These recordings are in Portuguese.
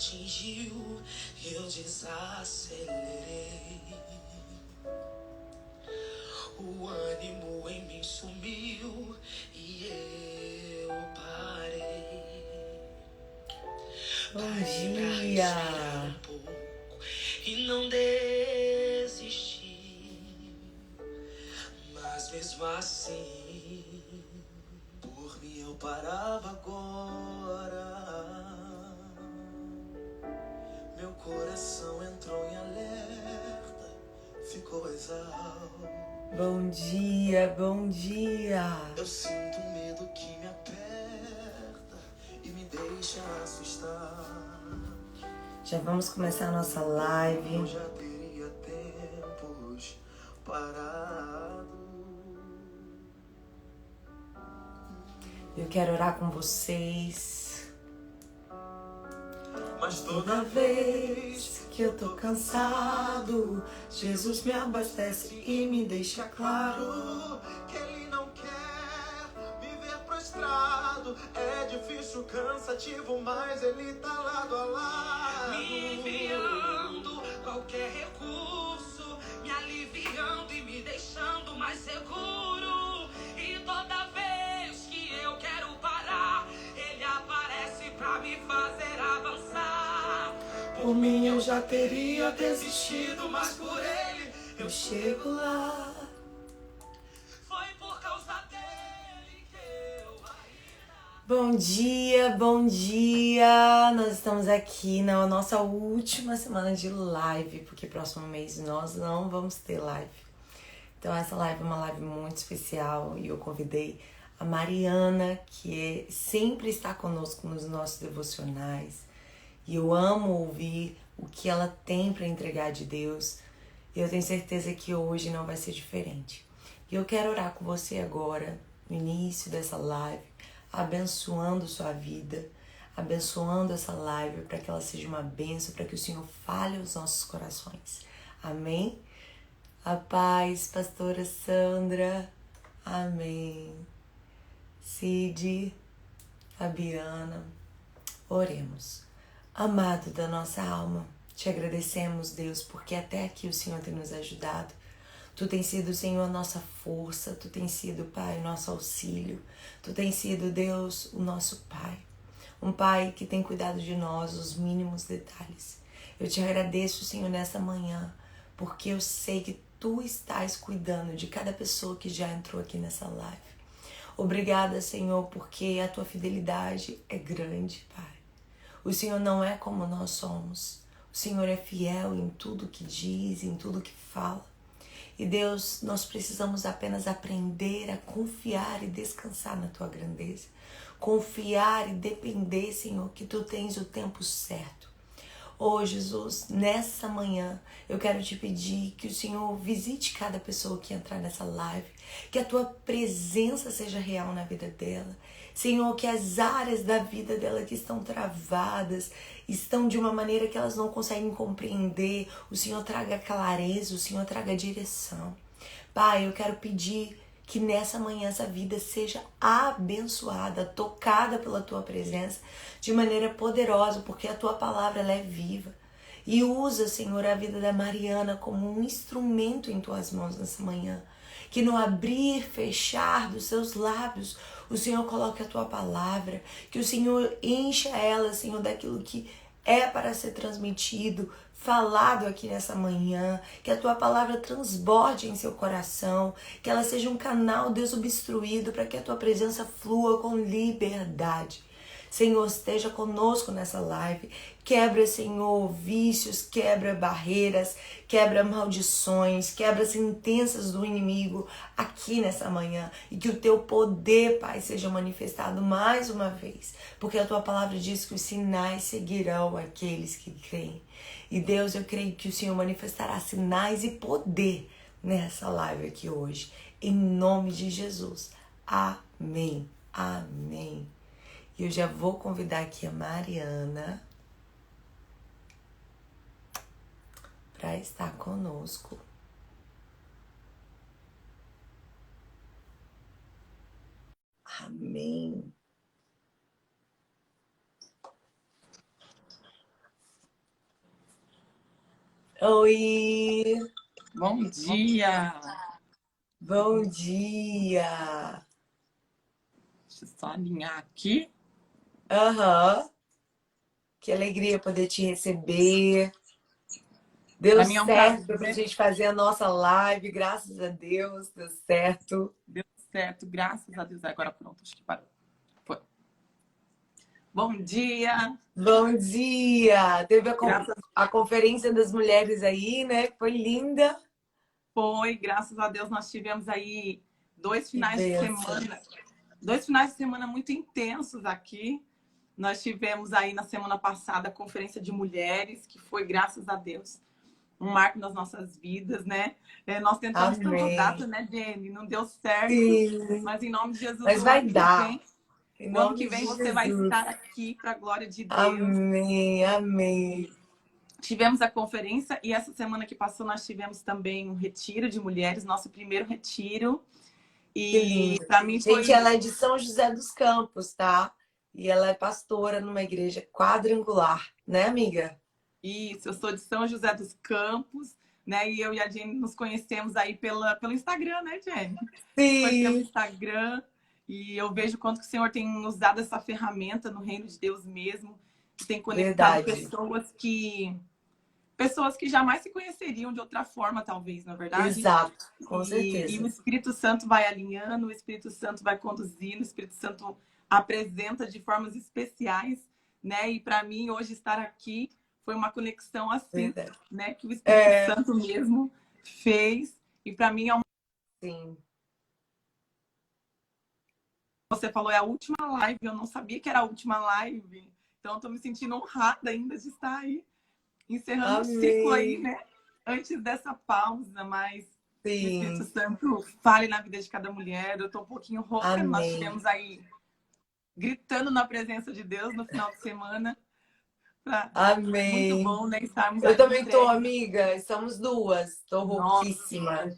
atingiu, eu desacelerei. O ânimo em mim sumiu e eu parei. Bom dia! Um pouco e não desisti, mas mesmo assim, por mim eu parava agora. Meu coração entrou em alerta, ficou exausto. Bom dia, bom dia! Eu sinto um medo que me aperta e me deixa assustar. Já vamos começar a nossa live. Eu já teria tempos parado. Eu quero orar com vocês. Mas toda vez que eu tô cansado, Jesus me abastece e me deixa claro que Ele não quer me ver prostrado. É difícil, cansativo, mas Ele tá lado a lado, me enviando qualquer recurso, me aliviando e me deixando mais seguro. E toda vez que eu quero parar, Ele aparece pra me fazer avançar. Por mim eu já teria desistido, mas por Ele eu chego lá. Foi por causa dele que eu ainda... Bom dia, bom dia! Nós estamos aqui na nossa última semana de live, porque próximo mês nós não vamos ter live. Então essa live é uma live muito especial e eu convidei a Mariana, que sempre está conosco nos nossos devocionais. E eu amo ouvir o que ela tem para entregar de Deus. E eu tenho certeza que hoje não vai ser diferente. E eu quero orar com você agora, no início dessa live, abençoando sua vida, abençoando essa live para que ela seja uma bênção, para que o Senhor fale aos nossos corações. Amém? A paz, pastora Sandra. Amém. Cid, Fabiana. Oremos. Amado da nossa alma, te agradecemos, Deus, porque até aqui o Senhor tem nos ajudado. Tu tens sido, Senhor, a nossa força, Tu tens sido, Pai, o nosso auxílio. Tu tens sido, Deus, o nosso Pai. Um Pai que tem cuidado de nós, os mínimos detalhes. Eu te agradeço, Senhor, nessa manhã, porque eu sei que Tu estás cuidando de cada pessoa que já entrou aqui nessa live. Obrigada, Senhor, porque a Tua fidelidade é grande, Pai. O Senhor não é como nós somos. O Senhor é fiel em tudo que diz, em tudo que fala. E Deus, nós precisamos apenas aprender a confiar e descansar na Tua grandeza. Confiar e depender, Senhor, que Tu tens o tempo certo. Oh, Jesus, nessa manhã eu quero te pedir que o Senhor visite cada pessoa que entrar nessa live, que a Tua presença seja real na vida dela. Senhor, que as áreas da vida dela que estão travadas, estão de uma maneira que elas não conseguem compreender, o Senhor traga clareza, o Senhor traga direção. Pai, eu quero pedir que nessa manhã essa vida seja abençoada, tocada pela Tua presença de maneira poderosa, porque a Tua palavra ela é viva. E usa, Senhor, a vida da Mariana como um instrumento em Tuas mãos nessa manhã. Que no abrir e fechar dos seus lábios, o Senhor coloque a Tua palavra. Que o Senhor encha ela, Senhor, daquilo que é para ser transmitido, falado aqui nessa manhã, que a Tua palavra transborde em seu coração, que ela seja um canal desobstruído para que a Tua presença flua com liberdade. Senhor, esteja conosco nessa live. Quebra, Senhor, vícios, quebra barreiras, quebra maldições, quebra sentenças do inimigo aqui nessa manhã. E que o Teu poder, Pai, seja manifestado mais uma vez. Porque a Tua palavra diz que os sinais seguirão aqueles que creem. E Deus, eu creio que o Senhor manifestará sinais e poder nessa live aqui hoje. Em nome de Jesus. Amém. Amém. E eu já vou convidar aqui a Mariana para estar conosco. Amém. Oi, Bom dia! bom dia. Deixa eu só alinhar aqui. Aham, que alegria poder te receber. Deu Para mim é um certo pra prazer. gente fazer a nossa live, graças a Deus, deu certo. Deu certo, graças a Deus. Agora pronto, acho que parou. Foi. Bom dia! Bom dia! Teve Graças a conferência das mulheres aí, né? Foi linda. graças a Deus nós tivemos aí Que bênção. dois finais de semana muito intensos aqui. Nós tivemos aí na semana passada a conferência de mulheres, que foi, graças a Deus, um marco nas nossas vidas, né? Nós tentamos tanto Amém. data, né, Jenny? Não deu certo, Sim, mas em nome de Jesus, mas vai dar. Em o ano nome que vem de você vai Jesus. estar aqui para a glória de Deus. Amém, amém. Tivemos a conferência e essa semana que passou nós tivemos também um retiro de mulheres, nosso primeiro retiro. Que E lindo. para mim Gente, foi ela é de São José dos Campos, tá? E ela é pastora numa igreja quadrangular, né, amiga? isso. Eu sou de São José dos Campos, né? E eu e a Jenny nos conhecemos aí pelo Instagram, né, Jenny? Foi pelo Sim, Instagram e eu vejo quanto que o Senhor tem nos dado essa ferramenta no reino de Deus mesmo, que tem conectado verdade. pessoas que jamais se conheceriam de outra forma, talvez, na verdade. Exato, com E o certeza. Espírito Santo vai alinhando, o Espírito Santo vai conduzindo, o Espírito Santo apresenta de formas especiais, né? E para mim, hoje, estar aqui foi uma conexão assim, Verdade. né? Que o Espírito É, Santo mesmo fez. E para mim, sim. você falou, é a última live. Eu não sabia que era a última live. Então, estou me sentindo honrada ainda de estar aí, encerrando o ciclo aí, Amém. né? Antes dessa pausa, mas que o Espírito Sim. Santo fale na vida de cada mulher. Eu estou um pouquinho rouca, nós Amém. tivemos aí gritando na presença de Deus no final de semana. Muito Amém. bom, né? Estarmos Eu ali também tô, entregues. amiga. Somos duas. Tô Nossa, rouquíssima.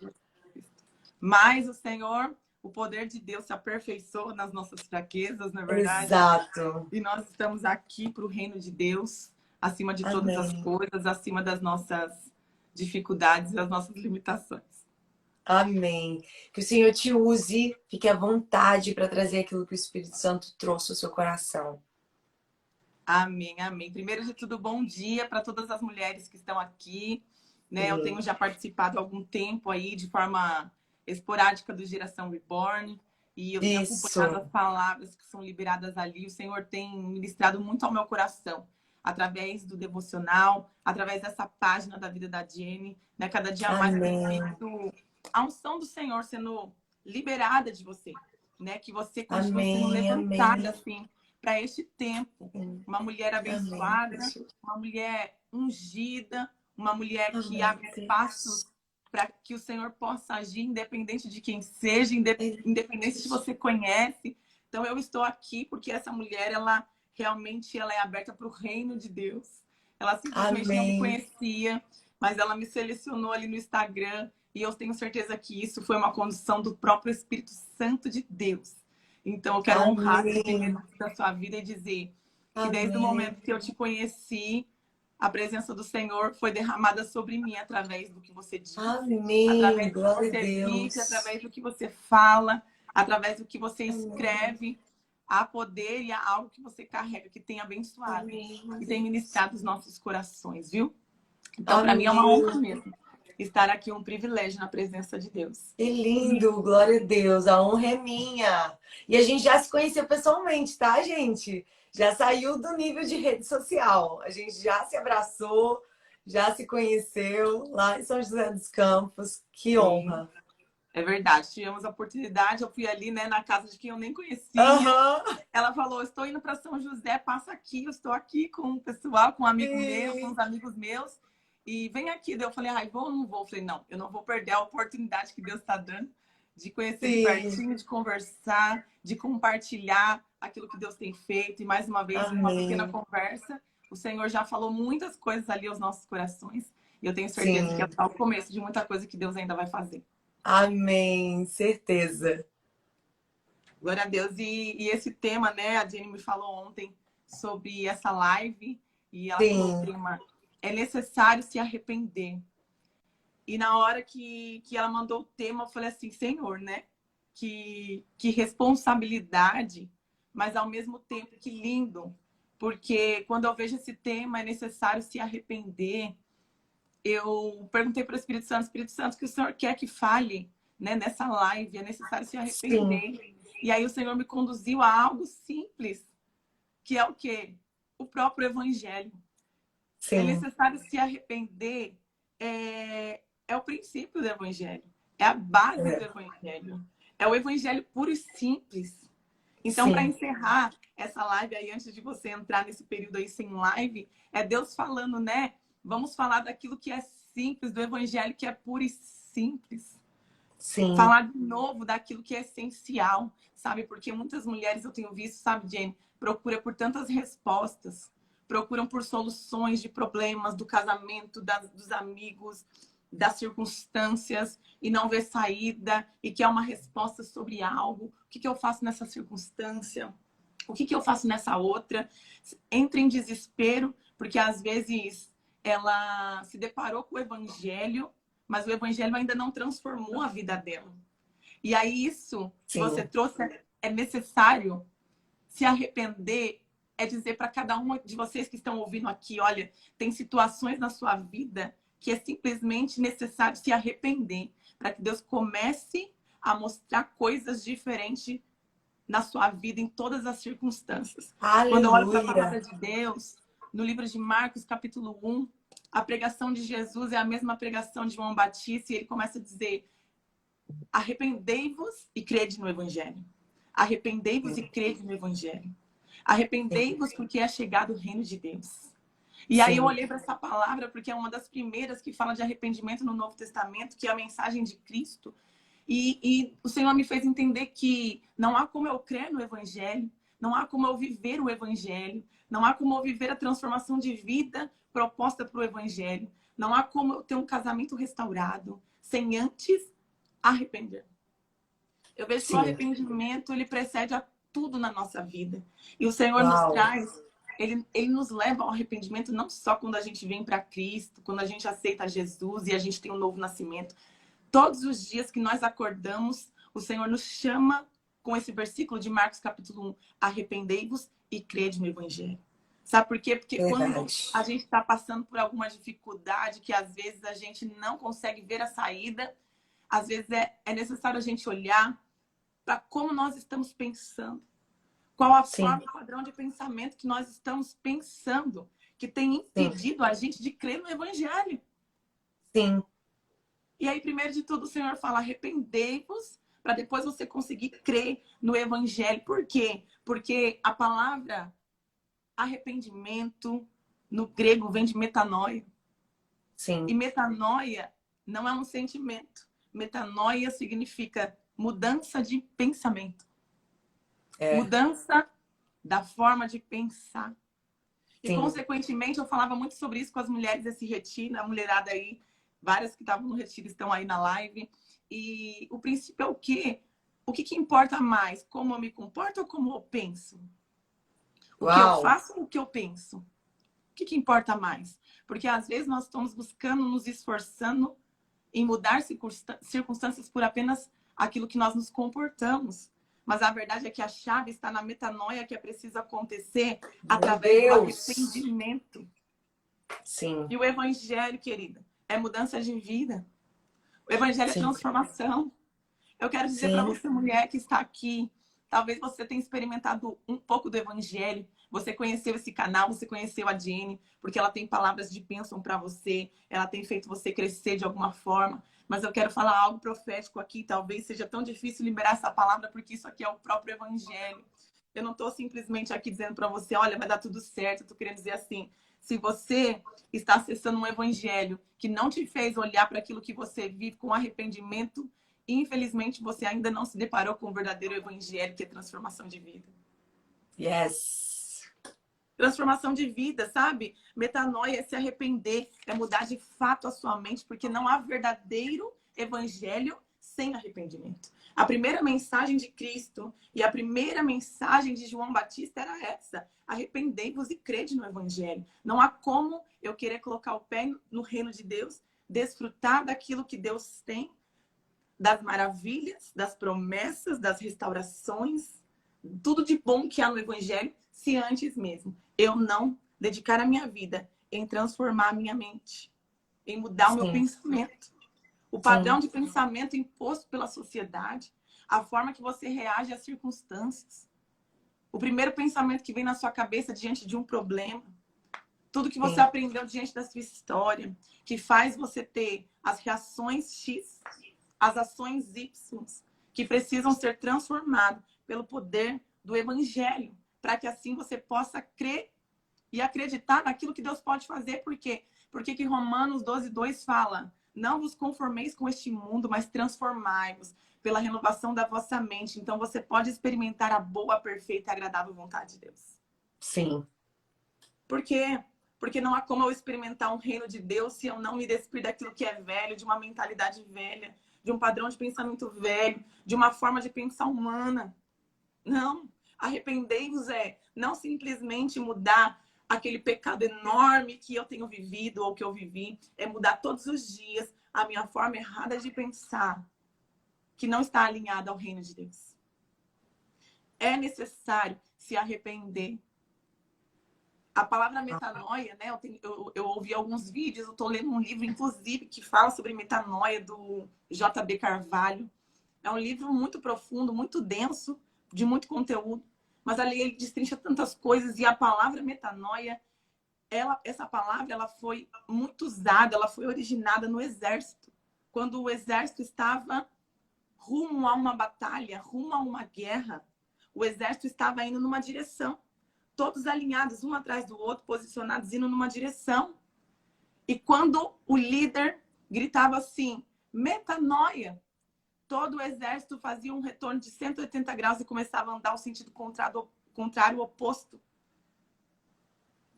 mas o Senhor, o poder de Deus se aperfeiçoa nas nossas fraquezas, na verdade. Exato. E nós estamos aqui para o reino de Deus, acima de todas as Amém. coisas, acima das nossas dificuldades e das nossas limitações. Amém. Que o Senhor te use, fique à vontade para trazer aquilo que o Espírito Santo trouxe ao seu coração. Amém, amém. Primeiro de tudo, bom dia para todas as mulheres que estão aqui, né? Eu tenho Sim. já participado há algum tempo aí de forma esporádica do Geração Reborn e eu tenho acompanhado as Isso. palavras que são liberadas ali. O Senhor tem ministrado muito ao meu coração através do devocional, através dessa página da vida da Jenny, né? Cada dia mais eu tenho Amém. visto a unção do Senhor sendo liberada de você, né? Que você continue sendo Amém. levantada Amém. assim para este tempo. Uma mulher Amém. abençoada, uma mulher ungida, uma mulher que Amém, abre espaços Deus. para que o Senhor possa agir, independente de quem seja, independente se você conhece. Então, eu estou aqui porque essa mulher, ela realmente ela é aberta para o reino de Deus. Ela simplesmente não me Amém. conhecia, mas ela me selecionou ali no Instagram e eu tenho certeza que isso foi uma condução do próprio Espírito Santo de Deus. Então, eu quero honrar esse Amém. primeiro da sua vida e dizer que desde o Amém. momento que eu te conheci, a presença do Senhor foi derramada sobre mim através do que você disse, Amém. através do que Glória a você vive, Deus. através do que você fala, através do que você Amém. escreve. Há poder e há algo que você carrega que tem abençoado Amém, e tem Deus. ministrado os nossos corações, viu? Então, para mim é uma honra Amém. mesmo estar aqui, um privilégio na presença de Deus. Que lindo, glória a Deus, a honra é minha. E a gente já se conheceu pessoalmente, tá, gente? Já saiu do nível de rede social. A gente já se abraçou, já se conheceu lá em São José dos Campos. Que Sim, honra. é verdade. Tivemos a oportunidade, eu fui ali, né, na casa de quem eu nem conhecia. Aham, Ela falou, estou indo para São José, passa aqui, eu estou aqui com o pessoal, com um amigo meu, com sim. os amigos meus, e vem aqui. Daí eu falei, ai, vou ou não vou? Eu falei, não, eu não vou perder a oportunidade que Deus está dando de conhecer de Sim. pertinho, de conversar, de compartilhar aquilo que Deus tem feito. E mais uma vez, em uma pequena Amém. conversa, o Senhor já falou muitas coisas ali aos nossos corações, e eu tenho certeza que é Sim. só o começo de muita coisa que Deus ainda vai fazer. Amém. Certeza. Glória a Deus. E esse tema, né? A Jenny me falou ontem sobre essa live e ela falou o Sim. tema é necessário se arrepender. E na hora que ela mandou o tema, eu falei assim, Senhor, né? Que responsabilidade, mas ao mesmo tempo que lindo. Porque quando eu vejo esse tema, é necessário se arrepender. Eu perguntei para o Espírito Santo, que o Senhor quer que fale, né, nessa live? É necessário se arrepender. Sim. E aí o Senhor me conduziu a algo simples, que é o quê? O próprio Evangelho. Sim. É necessário se arrepender, é o princípio do Evangelho. É a base do Evangelho. É o Evangelho puro e simples. Então, para encerrar essa live aí, antes de você entrar nesse período aí sem live, é Deus falando, né? Vamos falar daquilo que é simples, do Evangelho que é puro e simples. Sim. Falar de novo daquilo que é essencial, sabe? Porque muitas mulheres, eu tenho visto, sabe, Jenny, procuram por tantas respostas, procuram por soluções de problemas do casamento, dos amigos, das circunstâncias, e não vê saída, e quer uma resposta sobre algo. O que eu faço nessa circunstância? O que eu faço nessa outra? Entra em desespero, porque às vezes ela se deparou com o Evangelho, mas o Evangelho ainda não transformou a vida dela. E aí isso que você trouxe é necessário se arrepender, é dizer para cada uma de vocês que estão ouvindo aqui, olha, tem situações na sua vida que é simplesmente necessário se arrepender para que Deus comece a mostrar coisas diferentes na sua vida, em todas as circunstâncias. Aleluia. Quando eu olho para a palavra de Deus, no livro de Marcos, capítulo 1, a pregação de Jesus é a mesma pregação de João Batista, e ele começa a dizer, arrependei-vos e crede no Evangelho. Arrependei-vos e crede no Evangelho. Arrependei-vos porque é chegado o reino de Deus. E aí eu olhei para essa palavra porque é uma das primeiras que fala de arrependimento no Novo Testamento, que é a mensagem de Cristo. E o Senhor me fez entender que não há como eu crer no Evangelho, não há como eu viver o Evangelho, não há como eu viver a transformação de vida proposta para o Evangelho, não há como eu ter um casamento restaurado sem antes arrepender. Eu vejo que o arrependimento, ele precede a tudo na nossa vida. E o Senhor nos traz... Ele nos leva ao arrependimento não só quando a gente vem para Cristo, quando a gente aceita Jesus e a gente tem um novo nascimento. Todos os dias que nós acordamos, o Senhor nos chama com esse versículo de Marcos capítulo 1. Arrependei-vos e crede no Evangelho. Sabe por quê? Porque quando a gente está passando por alguma dificuldade, que às vezes a gente não consegue ver a saída, às vezes é necessário a gente olhar para como nós estamos pensando. Qual a forma, o padrão de pensamento que nós estamos pensando, que tem impedido a gente de crer no Evangelho. Sim. E aí, primeiro de tudo, o Senhor fala, arrependei-vos, para depois você conseguir crer no Evangelho. Por quê? Porque a palavra arrependimento, no grego, vem de metanoia. Sim. E metanoia não é um sentimento. Metanoia significa mudança de pensamento. Mudança da forma de pensar. E, consequentemente, eu falava muito sobre isso com as mulheres desse retiro, a mulherada aí, várias que estavam no retiro estão aí na live. E o princípio é o quê? O que importa mais? Como eu me comporto ou como eu penso? O que eu faço ou o que eu penso? O que importa mais? Porque, às vezes, nós estamos buscando, nos esforçando em mudar circunstâncias por apenas aquilo que nós nos comportamos. Mas a verdade é que a chave está na metanoia, que é preciso acontecer através do arrependimento. Sim. E o Evangelho, querida, é mudança de vida. O Evangelho é transformação. Eu quero dizer para você, mulher que está aqui, talvez você tenha experimentado um pouco do Evangelho. Você conheceu esse canal, você conheceu a Jenny, porque ela tem palavras de bênção para você. Ela tem feito você crescer de alguma forma. Mas eu quero falar algo profético aqui. Talvez seja tão difícil liberar essa palavra, porque isso aqui é o próprio Evangelho. Eu não estou simplesmente aqui dizendo para você, olha, vai dar tudo certo. Eu estou querendo dizer assim, se você está acessando um Evangelho que não te fez olhar para aquilo que você vive com arrependimento, infelizmente você ainda não se deparou com o verdadeiro Evangelho, que é transformação de vida. Yes! Transformação de vida, sabe? Metanoia é se arrepender, é mudar de fato a sua mente, porque não há verdadeiro Evangelho sem arrependimento. A primeira mensagem de Cristo e a primeira mensagem de João Batista era essa: arrependei-vos e crede no Evangelho. Não há como eu querer colocar o pé no reino de Deus, desfrutar daquilo que Deus tem, das maravilhas, das promessas, das restaurações, tudo de bom que há no Evangelho, se antes mesmo eu não dedicar a minha vida em transformar a minha mente, em mudar o meu pensamento. O padrão de pensamento imposto pela sociedade, a forma que você reage às circunstâncias. O primeiro pensamento que vem na sua cabeça diante de um problema. Tudo que você aprendeu diante da sua história, que faz você ter as reações X, as ações Y, que precisam ser transformadas pelo poder do Evangelho, para que assim você possa crer e acreditar naquilo que Deus pode fazer. Por quê? Porque que Romanos 12:2 fala: não vos conformeis com este mundo, mas transformai-vos pela renovação da vossa mente. Então você pode experimentar a boa, perfeita e agradável vontade de Deus. Sim. Por quê? Porque não há como eu experimentar um reino de Deus se eu não me despir daquilo que é velho, de uma mentalidade velha, de um padrão de pensamento velho, de uma forma de pensar humana. Não. Arrependei-vos é não simplesmente mudar aquele pecado enorme que eu tenho vivido ou que eu vivi, é mudar todos os dias a minha forma errada de pensar, que não está alinhada ao reino de Deus. É necessário se arrepender. A palavra metanoia, né? Eu ouvi alguns vídeos, eu estou lendo um livro, inclusive, que fala sobre metanoia, do J.B. Carvalho. É um livro muito profundo, muito denso, de muito conteúdo. Mas ali ele destrincha tantas coisas, e a palavra metanoia, essa palavra ela foi muito usada, ela foi originada no exército. Quando o exército estava rumo a uma batalha, rumo a uma guerra, o exército estava indo numa direção. Todos alinhados, um atrás do outro, posicionados, indo numa direção. E quando o líder gritava assim, metanoia, todo o exército fazia um retorno de 180 graus e começava a andar no sentido contrário, oposto.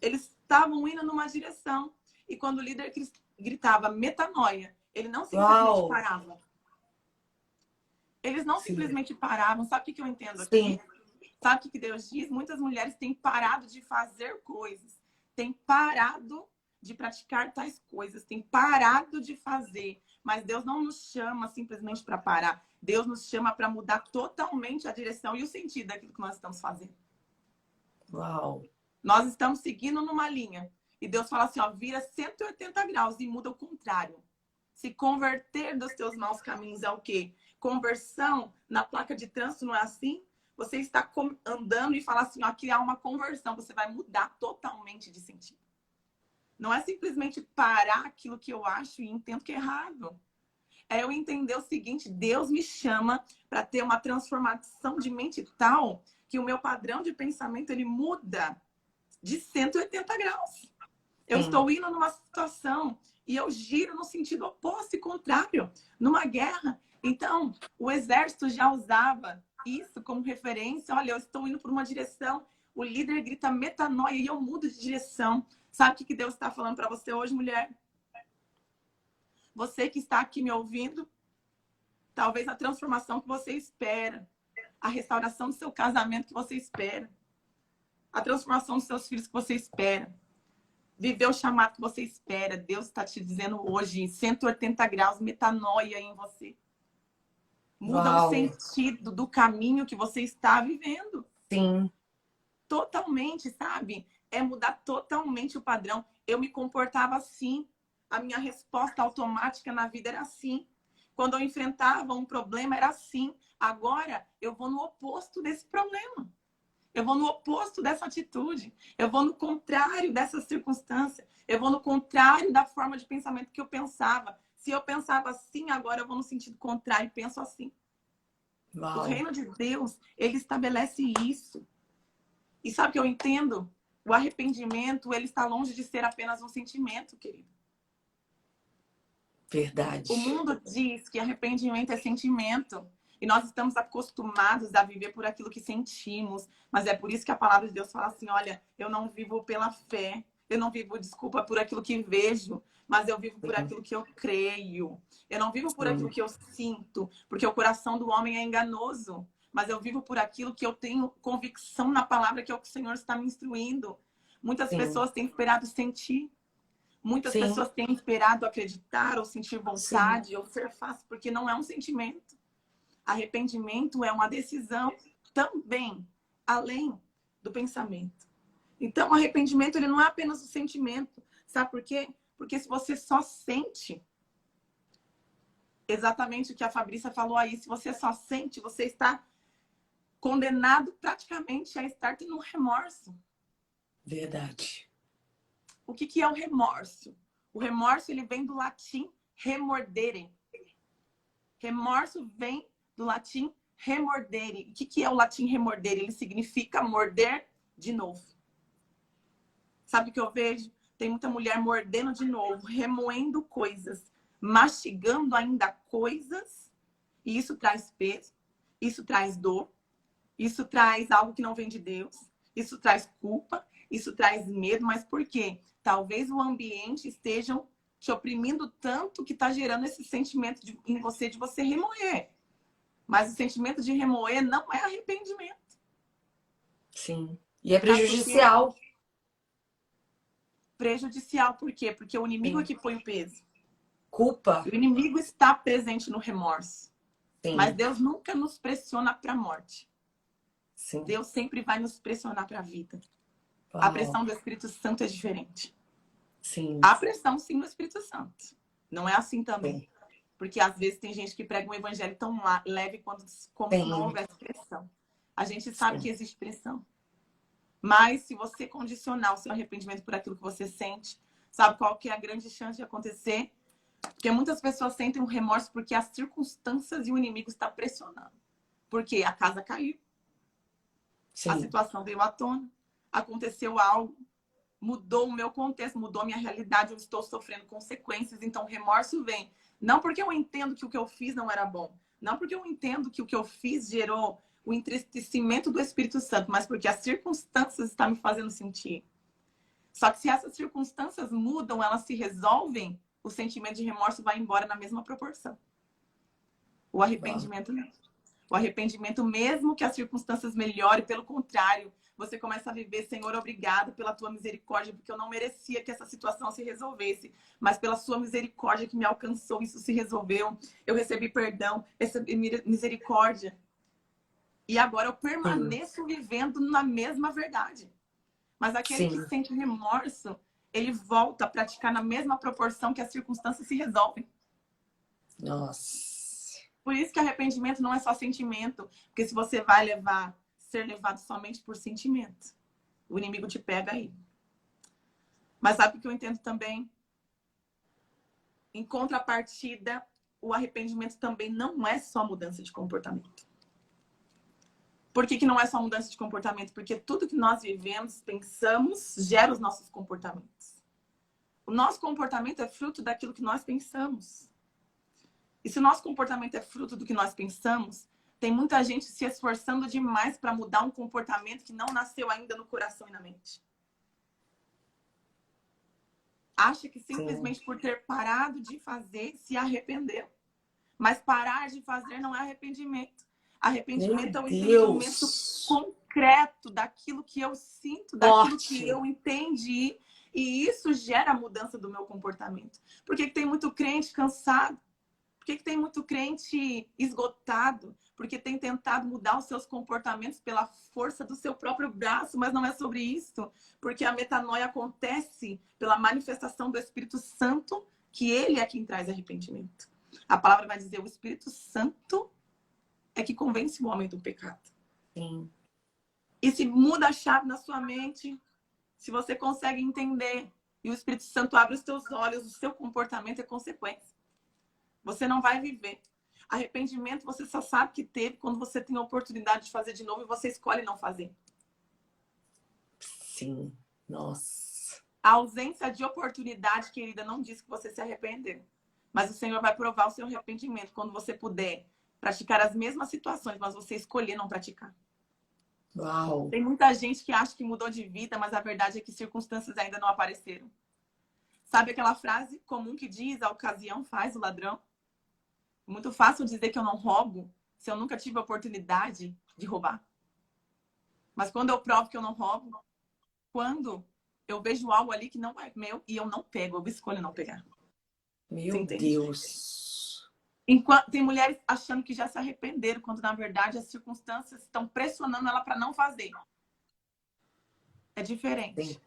Eles estavam indo numa direção. E quando o líder gritava metanoia, ele não simplesmente parava. Eles não simplesmente paravam. Sabe o que eu entendo aqui? Sim. Sabe o que Deus diz? Muitas mulheres têm parado de fazer coisas. Têm parado de praticar tais coisas. Têm parado de fazer. Mas Deus não nos chama simplesmente para parar. Deus nos chama para mudar totalmente a direção e o sentido daquilo que nós estamos fazendo. Uau! Nós estamos seguindo numa linha. E Deus fala assim, ó, vira 180 graus e muda o contrário. Se converter dos teus maus caminhos é o quê? Conversão na placa de trânsito não é assim? Você está andando e fala assim, ó, aqui há uma conversão. Você vai mudar totalmente de sentido. Não é simplesmente parar aquilo que eu acho e entendo que é errado. É eu entender o seguinte, Deus me chama para ter uma transformação de mente tal que o meu padrão de pensamento ele muda de 180 graus. Eu estou indo numa situação e eu giro no sentido oposto e contrário, numa guerra. Então, o exército já usava isso como referência. Olha, eu estou indo por uma direção, o líder grita metanoia e eu mudo de direção. Sabe o que Deus está falando para você hoje, mulher? Você que está aqui me ouvindo, talvez a transformação que você espera, a restauração do seu casamento que você espera, a transformação dos seus filhos que você espera, viver o chamado que você espera. Deus está te dizendo hoje, em 180 graus, metanoia em você. Muda o sentido do caminho que você está vivendo. Sim. Totalmente, sabe? É mudar totalmente o padrão. Eu me comportava assim. A minha resposta automática na vida era assim. Quando eu enfrentava um problema, era assim. Agora, eu vou no oposto desse problema. Eu vou no oposto dessa atitude. Eu vou no contrário dessa circunstância. Eu vou no contrário da forma de pensamento que eu pensava. Se eu pensava assim, agora eu vou no sentido contrário e penso assim. Uau. O reino de Deus, ele estabelece isso. E sabe o que eu entendo? O arrependimento, ele está longe de ser apenas um sentimento, querido. Verdade. O mundo diz que arrependimento é sentimento. E nós estamos acostumados a viver por aquilo que sentimos. Mas é por isso que a palavra de Deus fala assim, olha, eu não vivo pela fé, Eu não vivo, desculpa, por aquilo que vejo, mas eu vivo por aquilo que eu creio. Eu não vivo por aquilo que eu sinto, porque o coração do homem é enganoso. Mas eu vivo por aquilo que eu tenho convicção na palavra, que é o que o Senhor está me instruindo. Muitas pessoas têm esperado sentir. Muitas pessoas têm esperado acreditar, ou sentir vontade, ou ser fácil, porque não é um sentimento. Arrependimento é uma decisão também, além do pensamento. Então, o arrependimento ele não é apenas o sentimento. Sabe por quê? Porque se você só sente exatamente o que a Fabrícia falou aí, se você só sente, você está condenado praticamente a estar tendo um remorso. Verdade. O que é o remorso? O remorso ele vem do latim remordere. Remorso vem do latim remordere. O que é o latim remordere? Ele significa morder de novo. Sabe o que eu vejo? Tem muita mulher mordendo de novo, remoendo coisas, mastigando ainda coisas, e isso traz peso, isso traz dor, isso traz algo que não vem de Deus, isso traz culpa, isso traz medo, mas por quê? Talvez o ambiente esteja te oprimindo tanto que está gerando esse sentimento em você de você remoer. Mas o sentimento de remoer não é arrependimento. Sim. E é prejudicial. Prejudicial por quê? Porque o inimigo é que põe o peso. Culpa. O inimigo está presente no remorso. Sim. Mas Deus nunca nos pressiona para a morte. Sim. Deus sempre vai nos pressionar para a vida. Uau. A pressão do Espírito Santo é diferente. Sim. Há pressão, sim, no Espírito Santo. Não é assim também. Sim. Porque às vezes tem gente que prega um evangelho tão leve como se não houvesse pressão. A gente sabe que existe pressão. Mas se você condicionar o seu arrependimento por aquilo que você sente, sabe qual que é a grande chance de acontecer? Porque muitas pessoas sentem um remorso porque as circunstâncias e o inimigo estão pressionando. Porque a casa caiu. Sim. A situação veio à tona. Aconteceu algo. Mudou o meu contexto, mudou a minha realidade. Eu estou sofrendo consequências. Então o remorso vem. Não porque eu entendo que o que eu fiz não era bom. Não porque eu entendo que o que eu fiz gerou o entristecimento do Espírito Santo, mas porque as circunstâncias estão me fazendo sentir. Só que se essas circunstâncias mudam, elas se resolvem, o sentimento de remorso vai embora na mesma proporção. O arrependimento não. O arrependimento, mesmo que as circunstâncias melhorem, pelo contrário, você começa a viver, Senhor, obrigado pela tua misericórdia, porque eu não merecia que essa situação se resolvesse, mas pela sua misericórdia que me alcançou, isso se resolveu. Eu recebi perdão, recebi misericórdia. E agora eu permaneço vivendo na mesma verdade. Mas aquele que sente remorso, ele volta a praticar na mesma proporção que as circunstâncias se resolvem. Nossa. Por isso que arrependimento não é só sentimento. Porque se você vai ser levado somente por sentimento, o inimigo te pega aí. Mas sabe o que eu entendo também? Em contrapartida, o arrependimento também não é só mudança de comportamento. Por que não é só mudança de comportamento? Porque tudo que nós vivemos, pensamos, gera os nossos comportamentos. O nosso comportamento é fruto daquilo que nós pensamos. E se o nosso comportamento é fruto do que nós pensamos, tem muita gente se esforçando demais para mudar um comportamento que não nasceu ainda no coração e na mente. Acha que simplesmente por ter parado de fazer, se arrependeu. Mas parar de fazer não é arrependimento. Arrependimento é um entendimento concreto daquilo que eu sinto, daquilo que eu entendi. E isso gera a mudança do meu comportamento. Por que tem muito crente cansado? Por que tem muito crente esgotado? Porque tem tentado mudar os seus comportamentos pela força do seu próprio braço, mas não é sobre isso. Porque a metanoia acontece pela manifestação do Espírito Santo, que ele é quem traz arrependimento. A palavra vai dizer, o Espírito Santo é que convence o homem do pecado. Sim. E se muda a chave na sua mente, se você consegue entender, e o Espírito Santo abre os teus olhos, o seu comportamento é consequência. Você não vai viver. Arrependimento você só sabe que teve quando você tem a oportunidade de fazer de novo e você escolhe não fazer. Sim. Nossa. A ausência de oportunidade, querida, não diz que você se arrependeu. Mas o Senhor vai provar o seu arrependimento quando você puder praticar as mesmas situações, mas você escolher não praticar. Uau. Tem muita gente que acha que mudou de vida, mas a verdade é que circunstâncias ainda não apareceram. Sabe aquela frase comum que diz: a ocasião faz o ladrão? Muito fácil dizer que eu não roubo se eu nunca tive a oportunidade de roubar. Mas quando eu provo que eu não roubo, quando eu vejo algo ali que não é meu e eu não pego, eu escolho não pegar. Você Meu entende? Deus. Enquanto tem mulheres achando que já se arrependeram, quando na verdade as circunstâncias estão pressionando ela para não fazer. É diferente.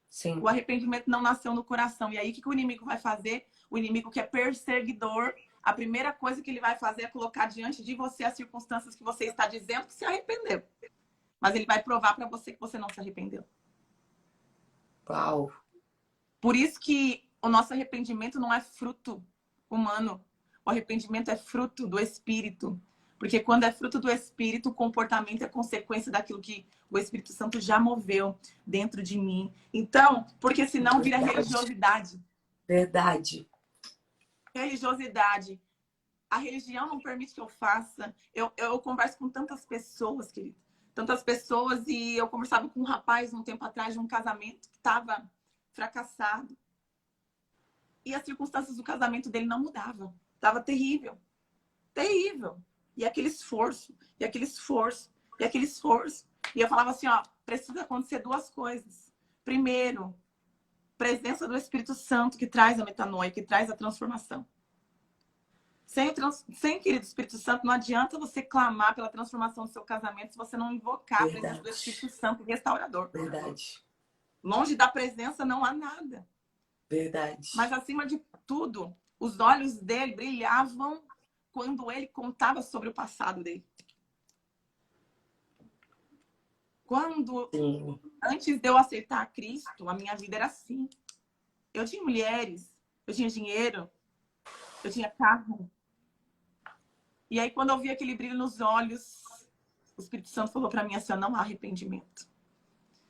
Sim. O arrependimento não nasceu no coração. E aí, o que o inimigo vai fazer? O inimigo que é perseguidor, a primeira coisa que ele vai fazer é colocar diante de você as circunstâncias que você está dizendo que se arrependeu. Mas ele vai provar para você que você não se arrependeu. Uau. Por isso que o nosso arrependimento não é fruto humano. O arrependimento é fruto do Espírito. Porque quando é fruto do Espírito, o comportamento é consequência daquilo que o Espírito Santo já moveu dentro de mim. Então, porque senão vira religiosidade. Verdade. Religiosidade. A religião não permite que eu faça. Eu converso com tantas pessoas, querido. Tantas pessoas. E eu conversava com um rapaz um tempo atrás de um casamento que estava fracassado. E as circunstâncias do casamento dele não mudavam. Estava terrível. Terrível. E aquele esforço, e aquele esforço, e aquele esforço. E eu falava assim, ó, precisa acontecer duas coisas. Primeiro, presença do Espírito Santo que traz a metanoia, que traz a transformação. Sem querido Espírito Santo, não adianta você clamar pela transformação do seu casamento se você não invocar a presença do Espírito Santo restaurador. Verdade. Longe da presença não há nada. Verdade. Mas acima de tudo, os olhos dele brilhavam quando ele contava sobre o passado dele. Antes de eu aceitar Cristo, a minha vida era assim. Eu tinha mulheres, eu tinha dinheiro, eu tinha carro. E aí, quando eu vi aquele brilho nos olhos, o Espírito Santo falou para mim assim, não há arrependimento.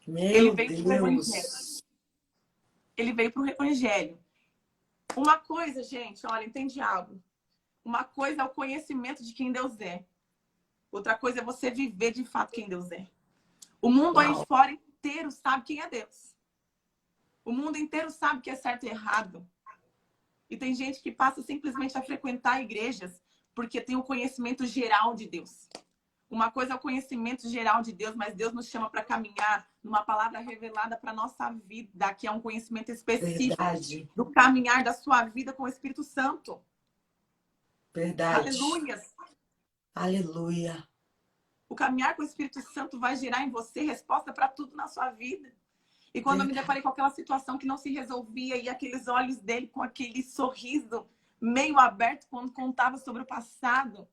Ele veio para o Evangelho. Ele veio para o Evangelho. Uma coisa, gente, olha, entende algo. Uma coisa é o conhecimento de quem Deus é. Outra coisa é você viver de fato quem Deus é. O mundo aí fora inteiro sabe quem é Deus. O mundo inteiro sabe que é certo e errado. E tem gente que passa simplesmente a frequentar igrejas porque tem o conhecimento geral de Deus. Uma coisa é o conhecimento geral de Deus, mas Deus nos chama para caminhar numa palavra revelada para a nossa vida, que é um conhecimento específico do caminhar da sua vida com o Espírito Santo. Verdade. Aleluia. Aleluia. O caminhar com o Espírito Santo vai gerar em você resposta para tudo na sua vida. E quando eu me deparei com aquela situação que não se resolvia e aqueles olhos dele com aquele sorriso meio aberto quando contava sobre o passado,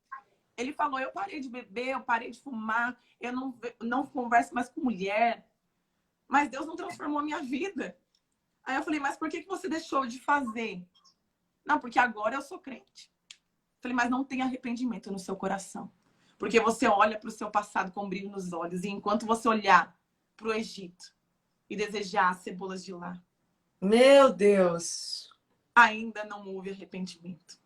ele falou, eu parei de beber, eu parei de fumar, eu não converso mais com mulher, mas Deus não transformou a minha vida. Aí eu falei, mas por que você deixou de fazer? Não, porque agora eu sou crente. Falei, mas não tem arrependimento no seu coração. Porque você olha para o seu passado com brilho nos olhos. E enquanto você olhar para o Egito e desejar as cebolas de lá. Meu Deus. Ainda não houve arrependimento.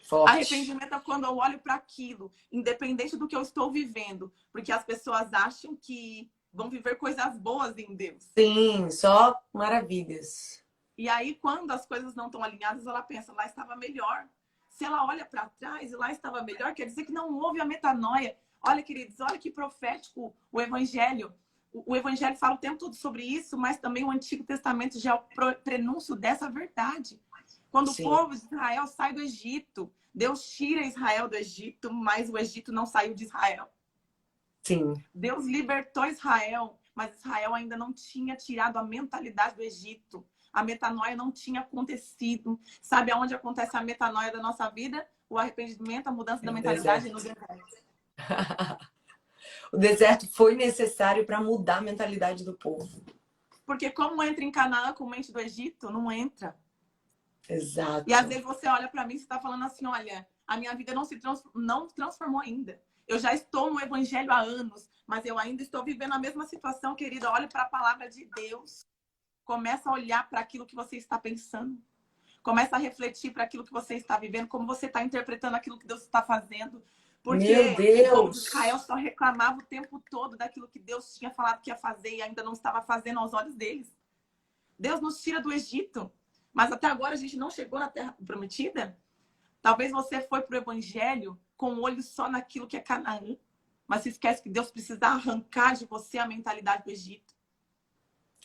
Forte. Arrependimento é quando eu olho para aquilo, independente do que eu estou vivendo. Porque as pessoas acham que vão viver coisas boas em Deus. Sim, só maravilhas. E aí, quando as coisas não estão alinhadas, ela pensa, lá estava melhor. Se ela olha para trás e lá estava melhor, quer dizer que não houve a metanoia. Olha, queridos, olha que profético o Evangelho. O Evangelho fala o tempo todo sobre isso, mas também o Antigo Testamento já é o prenúncio dessa verdade. Quando Sim. o povo de Israel sai do Egito, Deus tira Israel do Egito, mas o Egito não saiu de Israel. Sim. Deus libertou Israel, mas Israel ainda não tinha tirado a mentalidade do Egito. A metanoia não tinha acontecido. Sabe aonde acontece a metanoia da nossa vida? O arrependimento, a mudança da mentalidade no deserto. O deserto foi necessário para mudar a mentalidade do povo. Porque como entra em Canaã com mente do Egito? Não entra. Exato. E às vezes você olha para mim e está falando assim, olha, a minha vida não transformou ainda. Eu já estou no Evangelho há anos, mas eu ainda estou vivendo a mesma situação, querida. Olhe para a palavra de Deus. Começa a olhar para aquilo que você está pensando. Começa a refletir para aquilo que você está vivendo, como você está interpretando aquilo que Deus está fazendo. Meu Porque o povo de Israel Deus! só reclamava o tempo todo daquilo que Deus tinha falado que ia fazer e ainda não estava fazendo aos olhos deles. Deus nos tira do Egito, mas até agora a gente não chegou na Terra Prometida. Talvez você foi para o Evangelho com o olho só naquilo que é Canaã, mas se esquece que Deus precisa arrancar de você a mentalidade do Egito.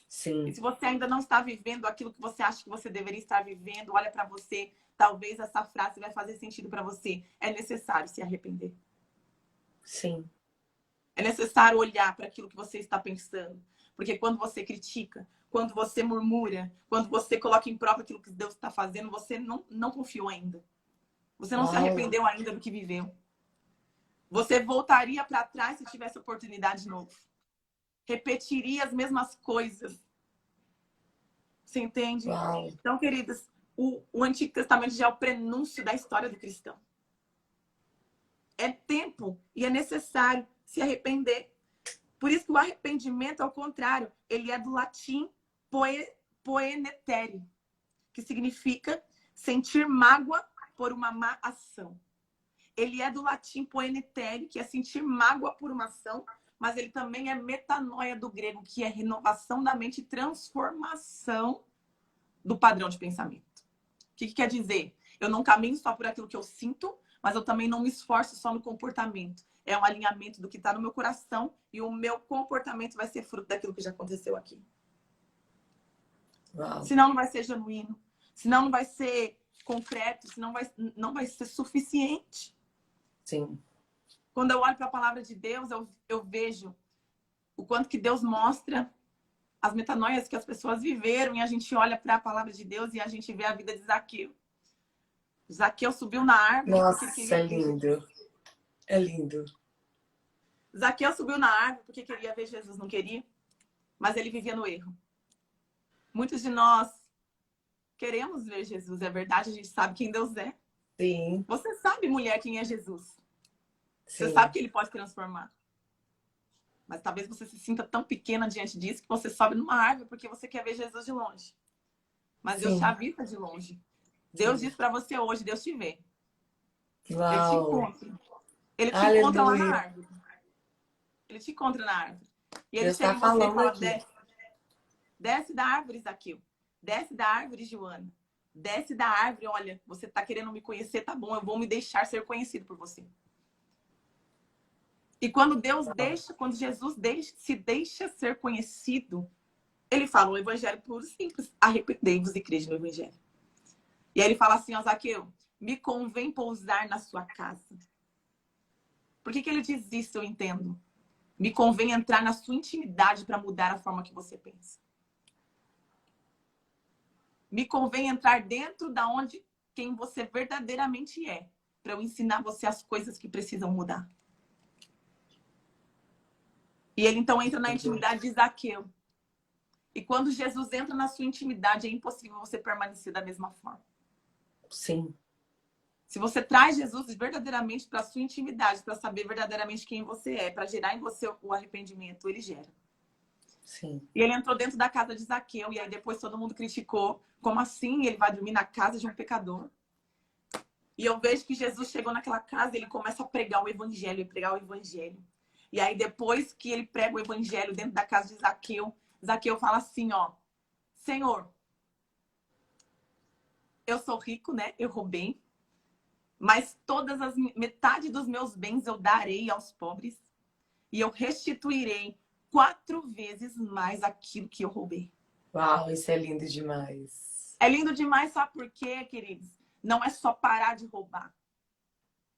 Sim, E se você ainda não está vivendo aquilo que você acha que você deveria estar vivendo, olha para você. Talvez essa frase vai fazer sentido para você. É necessário se arrepender. sim. É necessário olhar para aquilo que você está pensando. Porque quando você critica, quando você murmura, quando você coloca em prova aquilo que Deus está fazendo, você não confiou ainda. Você não se Uau! arrependeu ainda do que viveu. Você voltaria para trás se tivesse oportunidade de novo. Repetiria as mesmas coisas. Você entende? Uau! Então, queridas, o Antigo Testamento já é o prenúncio da história do cristão. É tempo e é necessário se arrepender. Por isso que o arrependimento, ao contrário, ele é do latim poenetere, que significa sentir mágoa por uma má ação. Ele é do latim poenetere, que é sentir mágoa por uma ação, mas ele também é metanoia do grego, que é renovação da mente e transformação do padrão de pensamento. O que quer dizer? Eu não caminho só por aquilo que eu sinto, mas eu também não me esforço só no comportamento. É um alinhamento do que está no meu coração e o meu comportamento vai ser fruto daquilo que já aconteceu aqui. Uau! Senão não vai ser genuíno, senão não vai ser concreto, senão não vai ser suficiente. Sim. Quando eu olho para a palavra de Deus, eu vejo o quanto que Deus mostra as metanoias que as pessoas viveram e a gente olha para a palavra de Deus e a gente vê a vida de Zaqueu. Zaqueu subiu na árvore porque ele Nossa, queria é ver Jesus. lindo. É lindo. Zaqueu subiu na árvore porque queria ver Jesus, não queria, mas ele vivia no erro. Muitos de nós queremos ver Jesus, é verdade, a gente sabe quem Deus é. Sim, Você sabe, mulher, quem é Jesus. Você sim. sabe que ele pode transformar. Mas talvez você se sinta tão pequena diante disso que você sobe numa árvore porque você quer ver Jesus de longe. Mas Deus Sim. te avista de longe. Deus Sim. diz para você hoje, Deus te vê. Uau! Ele te encontra. Ele te Aleluia. encontra lá na árvore. Ele te encontra na árvore. E ele Deus chega tá em você e falando fala, aqui. desce. Desce da árvore, Zaqueu. Desce da árvore, Joana. Desce da árvore, olha, você tá querendo me conhecer, tá bom, eu vou me deixar ser conhecido por você. E quando quando Jesus se deixa ser conhecido, ele fala o evangelho puro e simples. Arrependei-vos e crede no evangelho. E aí ele fala assim, ó, Zaqueu, me convém pousar na sua casa. Por que ele diz isso, eu entendo? Me convém entrar na sua intimidade para mudar a forma que você pensa. Me convém entrar dentro da onde quem você verdadeiramente é, para eu ensinar você as coisas que precisam mudar. E ele então entra na intimidade de Zaqueu. E quando Jesus entra na sua intimidade, é impossível você permanecer da mesma forma. Sim. Se você traz Jesus verdadeiramente para a sua intimidade, para saber verdadeiramente quem você é, para gerar em você o arrependimento, ele gera. Sim. E ele entrou dentro da casa de Zaqueu, e aí depois todo mundo criticou. Como assim ele vai dormir na casa de um pecador? E eu vejo que Jesus chegou naquela casa e ele começa a pregar o evangelho, e pregar o evangelho. E aí depois que ele prega o evangelho dentro da casa de Zaqueu, Zaqueu fala assim, ó, Senhor, eu sou rico, né? Eu roubei, mas metade dos meus bens eu darei aos pobres e eu restituirei 4 vezes mais aquilo que eu roubei. Uau, isso é lindo demais. É lindo demais, sabe por quê, queridos? Não é só parar de roubar.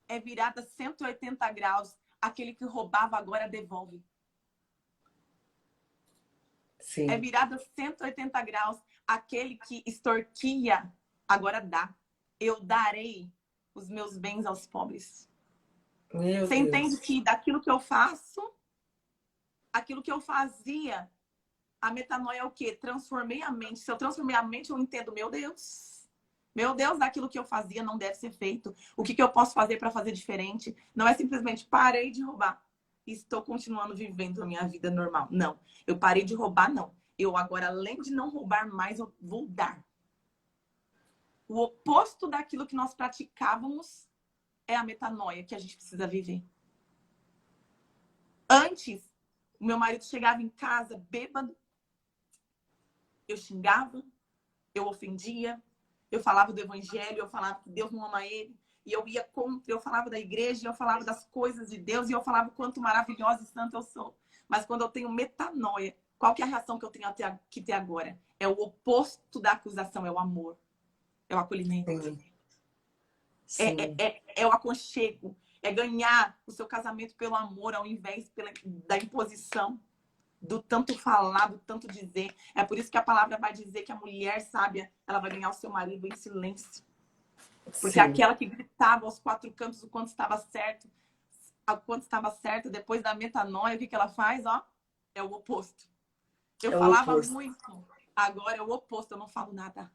É virada 180 graus. Aquele que roubava agora devolve. Sim. É virada 180 graus. Aquele que extorquia agora dá. Eu darei os meus bens aos pobres. Meu Você Deus. entende que daquilo que eu faço, aquilo que eu fazia, a metanoia é o quê? Transformei a mente. Se eu transformei a mente, eu entendo, meu Deus, daquilo que eu fazia não deve ser feito. O que eu posso fazer para fazer diferente? Não é simplesmente parei de roubar e estou continuando vivendo a minha vida normal. Não, eu parei de roubar, não. Eu agora, além de não roubar mais, eu vou dar. O oposto daquilo que nós praticávamos é a metanoia que a gente precisa viver. Antes, o meu marido chegava em casa bêbado, eu xingava, eu ofendia, eu falava do evangelho, eu falava que Deus não ama ele, e eu ia contra, eu falava da igreja, eu falava das coisas de Deus, e eu falava o quanto maravilhosa e santa eu sou. Mas quando eu tenho metanoia, qual que é a reação que eu tenho que ter agora? É o oposto da acusação, é o amor, é o acolhimento. Sim. É o aconchego, é ganhar o seu casamento pelo amor, ao invés da imposição, do tanto falar, do tanto dizer. É por isso que a palavra vai dizer que a mulher sábia, ela vai ganhar o seu marido em silêncio. Porque Sim. aquela que gritava aos quatro cantos o quanto estava certo, depois da metanoia, o que ela faz? Ó, é o oposto. Eu falava muito, agora é o oposto, eu não falo nada.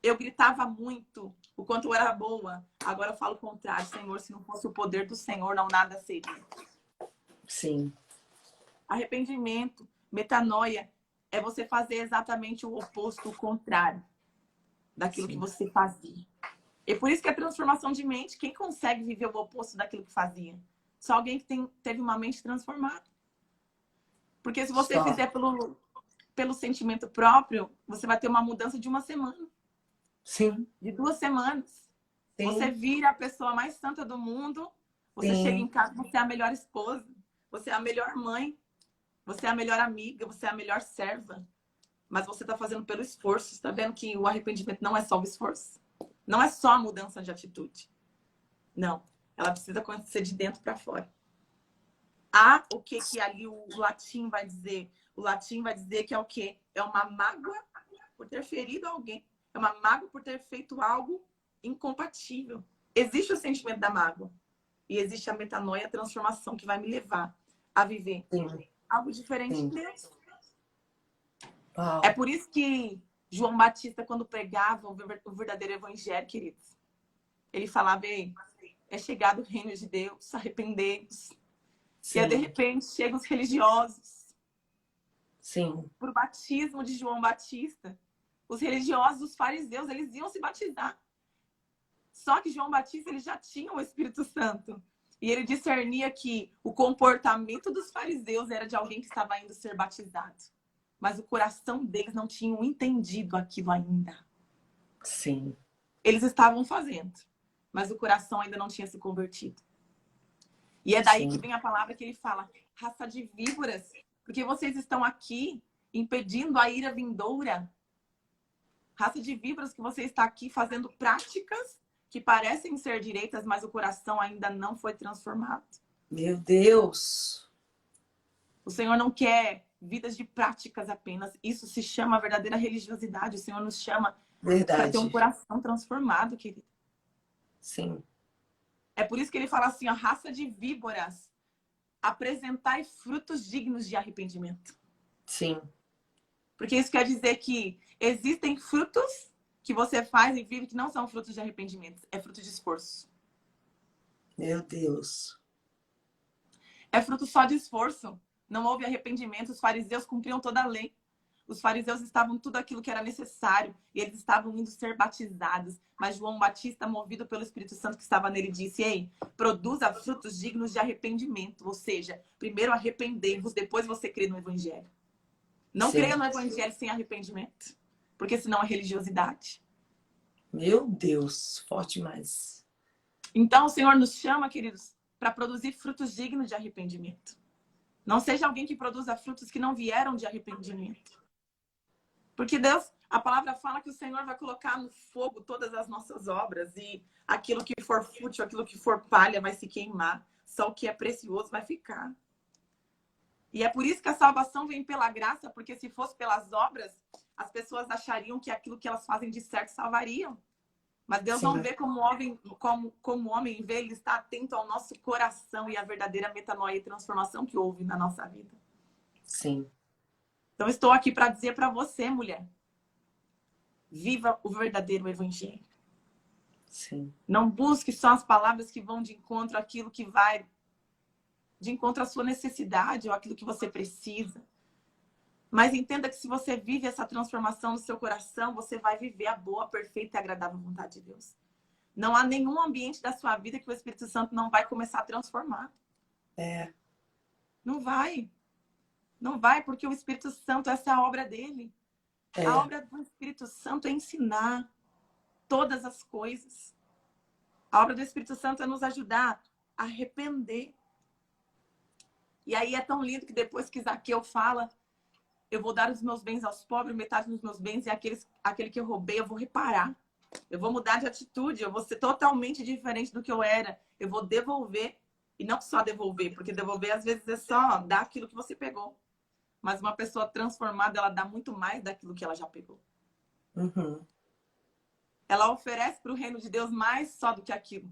Eu gritava muito o quanto eu era boa, agora eu falo o contrário. Senhor, se não fosse o poder do Senhor, não nada seria. Sim. Arrependimento, metanoia, é você fazer exatamente o oposto, o contrário daquilo que você fazia. E por isso que a transformação de mente, quem consegue viver o oposto daquilo que fazia? Só alguém que teve uma mente transformada. Porque se você fizer pelo sentimento próprio, você vai ter uma mudança de uma semana. Sim. De 2 semanas. Sim. Você vira a pessoa mais santa do mundo. Você chega em casa, você é a melhor esposa. Você é a melhor mãe. Você é a melhor amiga. Você é a melhor serva. Mas você está fazendo pelo esforço. Você está vendo que o arrependimento não é só o esforço. Não é só a mudança de atitude. Não. Ela precisa acontecer de dentro para fora. Há o que ali o latim vai dizer? O latim vai dizer que é o quê? É uma mágoa por ter ferido alguém. É uma mágoa por ter feito algo incompatível. Existe o sentimento da mágoa. E existe a metanoia, a transformação que vai me levar a viver algo diferente de Deus. É por isso que João Batista, quando pregava o verdadeiro evangelho, queridos, ele falava, ei, é chegado o reino de Deus, arrependei-vos. E aí, de repente, chegam os religiosos. Sim. Para o batismo de João Batista. Os religiosos, os fariseus, eles iam se batizar. Só que João Batista, ele já tinha o Espírito Santo. E ele discernia que o comportamento dos fariseus era de alguém que estava indo ser batizado. Mas o coração deles não tinha entendido aquilo ainda. Sim. Eles estavam fazendo, mas o coração ainda não tinha se convertido. E é daí que vem a palavra que ele fala, raça de víboras, porque vocês estão aqui impedindo a ira vindoura. Raça de víboras, que você está aqui fazendo práticas que parecem ser direitas, mas o coração ainda não foi transformado. Meu Deus! O Senhor não quer vidas de práticas apenas. Isso se chama verdadeira religiosidade. O Senhor nos chama para ter um coração transformado, querido. Sim. É por isso que ele fala assim, a raça de víboras, apresentai frutos dignos de arrependimento. Sim. Porque isso quer dizer que existem frutos que você faz e vive que não são frutos de arrependimento. É fruto de esforço. Meu Deus. É fruto só de esforço. Não houve arrependimento. Os fariseus cumpriam toda a lei. Os fariseus estavam tudo aquilo que era necessário. E eles estavam indo ser batizados. Mas João Batista, movido pelo Espírito Santo que estava nele, disse, ei, produza frutos dignos de arrependimento. Ou seja, primeiro arrependei-vos, depois você crê no Evangelho. Não creia no Evangelho sem arrependimento. Porque senão é religiosidade. Meu Deus, forte demais. Então o Senhor nos chama, queridos, para produzir frutos dignos de arrependimento. Não seja alguém que produza frutos que não vieram de arrependimento. Porque Deus, a palavra fala que o Senhor vai colocar no fogo todas as nossas obras e aquilo que for fútil, aquilo que for palha vai se queimar. Só o que é precioso vai ficar. E é por isso que a salvação vem pela graça, porque se fosse pelas obras, as pessoas achariam que aquilo que elas fazem de certo salvariam. Mas Deus não vê como o homem vê, ele está atento ao nosso coração e à verdadeira metanoia e transformação que houve na nossa vida. Sim. Então, estou aqui para dizer para você, mulher, viva o verdadeiro evangelho. Sim. Não busque só as palavras que vão de encontro àquilo que vai de encontro à sua necessidade ou àquilo que você precisa. Mas entenda que se você vive essa transformação no seu coração, você vai viver a boa, perfeita e agradável vontade de Deus. Não há nenhum ambiente da sua vida que o Espírito Santo não vai começar a transformar. Não vai. Não vai, porque o Espírito Santo, essa é a obra dele. A obra do Espírito Santo é ensinar todas as coisas. A obra do Espírito Santo é nos ajudar a arrepender. E aí é tão lindo que depois que Zaqueu fala, eu vou dar os meus bens aos pobres, metade dos meus bens, e aquele que eu roubei, eu vou reparar. Eu vou mudar de atitude, eu vou ser totalmente diferente do que eu era. Eu vou devolver, e não só devolver, porque devolver às vezes é só dar aquilo que você pegou. Mas uma pessoa transformada, ela dá muito mais daquilo que ela já pegou. Uhum. Ela oferece para o reino de Deus mais só do que aquilo.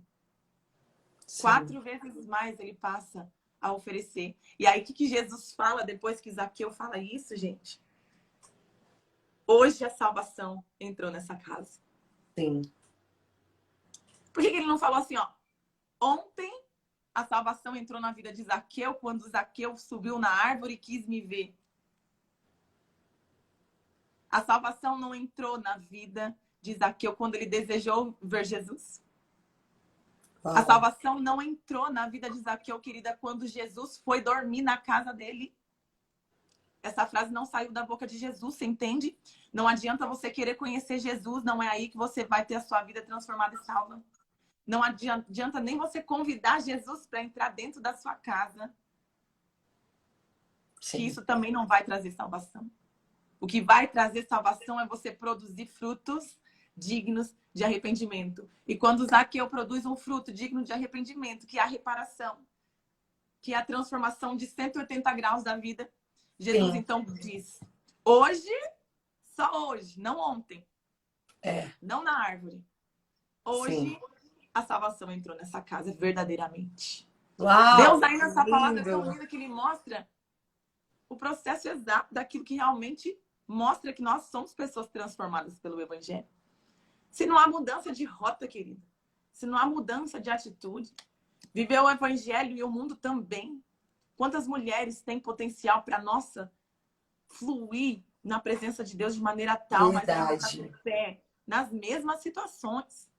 Sim. 4 vezes mais ele passa a oferecer. E aí, o que Jesus fala depois que Zaqueu fala isso, gente? Hoje a salvação entrou nessa casa. Sim. Por que ele não falou assim, ó? Ontem a salvação entrou na vida de Zaqueu, quando Zaqueu subiu na árvore e quis me ver. A salvação não entrou na vida de Zaqueu quando ele desejou ver Jesus. Uau. A salvação não entrou na vida de Zaqueu, querida, quando Jesus foi dormir na casa dele. Essa frase não saiu da boca de Jesus, você entende? Não adianta você querer conhecer Jesus, não é aí que você vai ter a sua vida transformada e salva. Não adianta nem você convidar Jesus para entrar dentro da sua casa. Sim. Que isso também não vai trazer salvação. O que vai trazer salvação é você produzir frutos dignos de arrependimento. E quando Zaqueu produz um fruto digno de arrependimento, que é a reparação, que é a transformação de 180 graus da vida, Jesus então diz, hoje, só hoje, não ontem, não na árvore, hoje a salvação entrou nessa casa verdadeiramente. Uau, Deus aí nessa lindo. palavra é tão linda que ele mostra o processo exato daquilo que realmente mostra que nós somos pessoas transformadas pelo Evangelho. Se não há mudança de rota, querida, se não há mudança de atitude, viver o Evangelho e o mundo também. Quantas mulheres têm potencial para, nossa, fluir na presença de Deus de maneira tal, mas elas estão pé nas mesmas situações.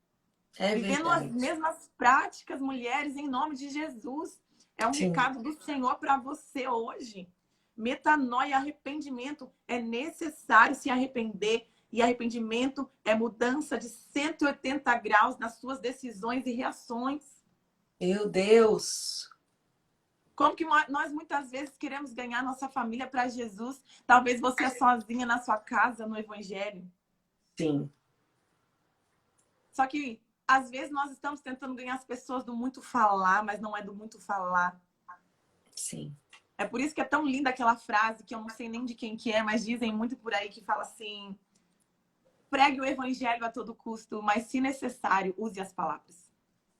Vivendo as mesmas práticas, mulheres, em nome de Jesus. É um recado do Senhor para você hoje. Metanoia, arrependimento. É necessário se arrepender. E arrependimento é mudança de 180 graus nas suas decisões e reações. Meu Deus! Como que nós muitas vezes queremos ganhar nossa família para Jesus. Talvez você é sozinha na sua casa, no Evangelho. Sim. Só que, às vezes, nós estamos tentando ganhar as pessoas do muito falar, mas não é do muito falar. Sim. É por isso que é tão linda aquela frase, que eu não sei nem de quem que é, mas dizem muito por aí, que fala assim, pregue o Evangelho a todo custo, mas, se necessário, use as palavras.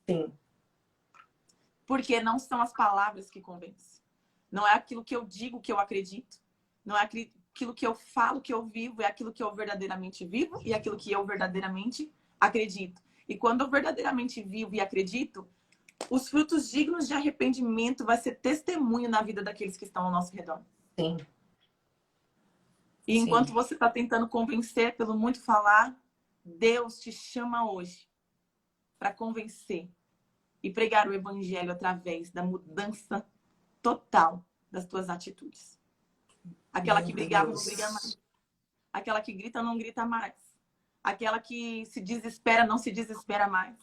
Sim. Porque não são as palavras que convencem. Não é aquilo que eu digo que eu acredito. Não é aquilo que eu falo que eu vivo. É aquilo que eu verdadeiramente vivo e aquilo que eu verdadeiramente acredito. E quando eu verdadeiramente vivo e acredito, os frutos dignos de arrependimento vai ser testemunho na vida daqueles que estão ao nosso redor. Sim. E enquanto você está tentando convencer pelo muito falar, Deus te chama hoje para convencer e pregar o Evangelho através da mudança total das tuas atitudes. Aquela que brigava não briga mais. Aquela que grita não grita mais. Aquela que se desespera não se desespera mais.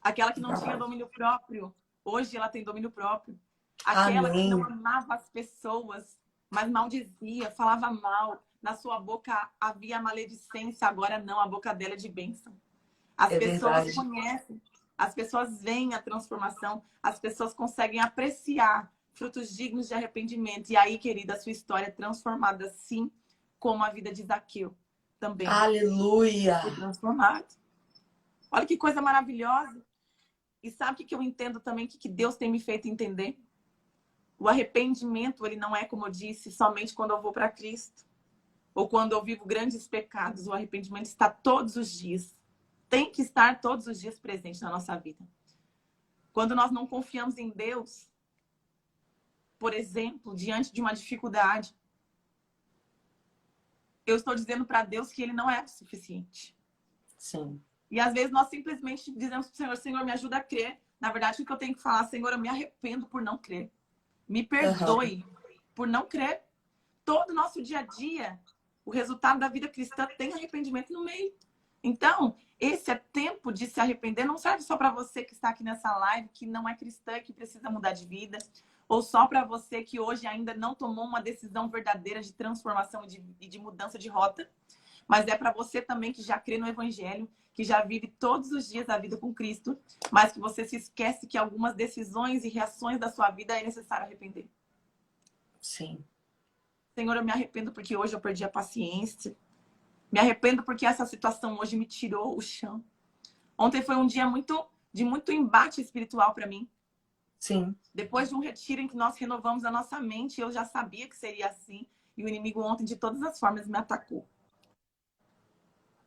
Aquela que não tinha domínio próprio, hoje ela tem domínio próprio. Aquela que não amava as pessoas, mas maldizia, falava mal. Na sua boca havia maledicência, agora não, a boca dela é de bênção. As pessoas conhecem. As pessoas veem a transformação, as pessoas conseguem apreciar frutos dignos de arrependimento. E aí, querida, a sua história é transformada, assim como a vida de Zaqueu também. Aleluia! Foi transformado. Olha que coisa maravilhosa. E sabe o que eu entendo também, que Deus tem me feito entender? O arrependimento, ele não é, como eu disse, somente quando eu vou para Cristo. Ou quando eu vivo grandes pecados. O arrependimento está todos os dias. Tem que estar todos os dias presente na nossa vida. Quando nós não confiamos em Deus, por exemplo, diante de uma dificuldade, eu estou dizendo para Deus que Ele não é o suficiente. Sim. E às vezes nós simplesmente dizemos para o Senhor, Senhor, me ajuda a crer. Na verdade, o que eu tenho que falar, Senhor, eu me arrependo por não crer. Me perdoe por não crer. Todo o nosso dia a dia, o resultado da vida cristã tem arrependimento no meio. Então, esse é tempo de se arrepender. Não serve só para você que está aqui nessa live, que não é cristã, que precisa mudar de vida. Ou só para você que hoje ainda não tomou uma decisão verdadeira de transformação e de mudança de rota. Mas é para você também que já crê no Evangelho, que já vive todos os dias a vida com Cristo, mas que você se esquece que algumas decisões e reações da sua vida é necessário arrepender. Sim. Senhor, eu me arrependo porque hoje eu perdi a paciência. Me arrependo porque essa situação hoje me tirou o chão. Ontem foi um dia de muito embate espiritual para mim. Sim. Depois de um retiro em que nós renovamos a nossa mente, eu já sabia que seria assim. E o inimigo ontem, de todas as formas, me atacou.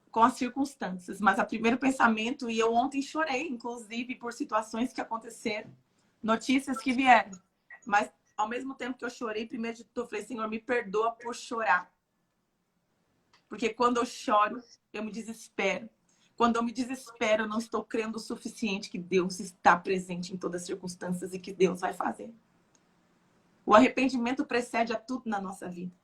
Com as circunstâncias. Mas o primeiro pensamento, e eu ontem chorei, inclusive, por situações que aconteceram. Notícias que vieram. Mas, ao mesmo tempo que eu chorei, primeiro de tudo, eu falei, Senhor, me perdoa por chorar. Porque quando eu choro, eu me desespero. Quando eu me desespero, eu não estou crendo o suficiente que Deus está presente em todas as circunstâncias e que Deus vai fazer. O arrependimento precede a tudo na nossa vida.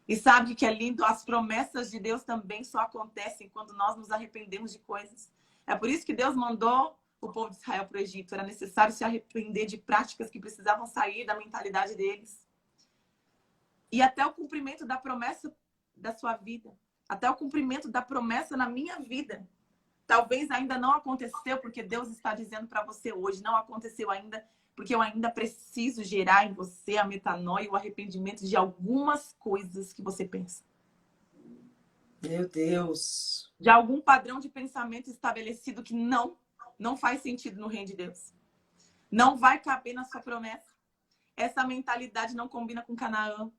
E sabe o que é lindo? As promessas de Deus também só acontecem quando nós nos arrependemos de coisas. É por isso que Deus mandou o povo de Israel para o Egito. Era necessário se arrepender de práticas que precisavam sair da mentalidade deles. E até o cumprimento da promessa da sua vida. Até o cumprimento da promessa na minha vida. Talvez ainda não aconteceu, porque Deus está dizendo para você hoje, não aconteceu ainda, porque eu ainda preciso gerar em você a metanoia, o arrependimento de algumas coisas que você pensa. Meu Deus. De algum padrão de pensamento estabelecido que não faz sentido no reino de Deus. Não vai caber na sua promessa. Essa mentalidade não combina com Canaã.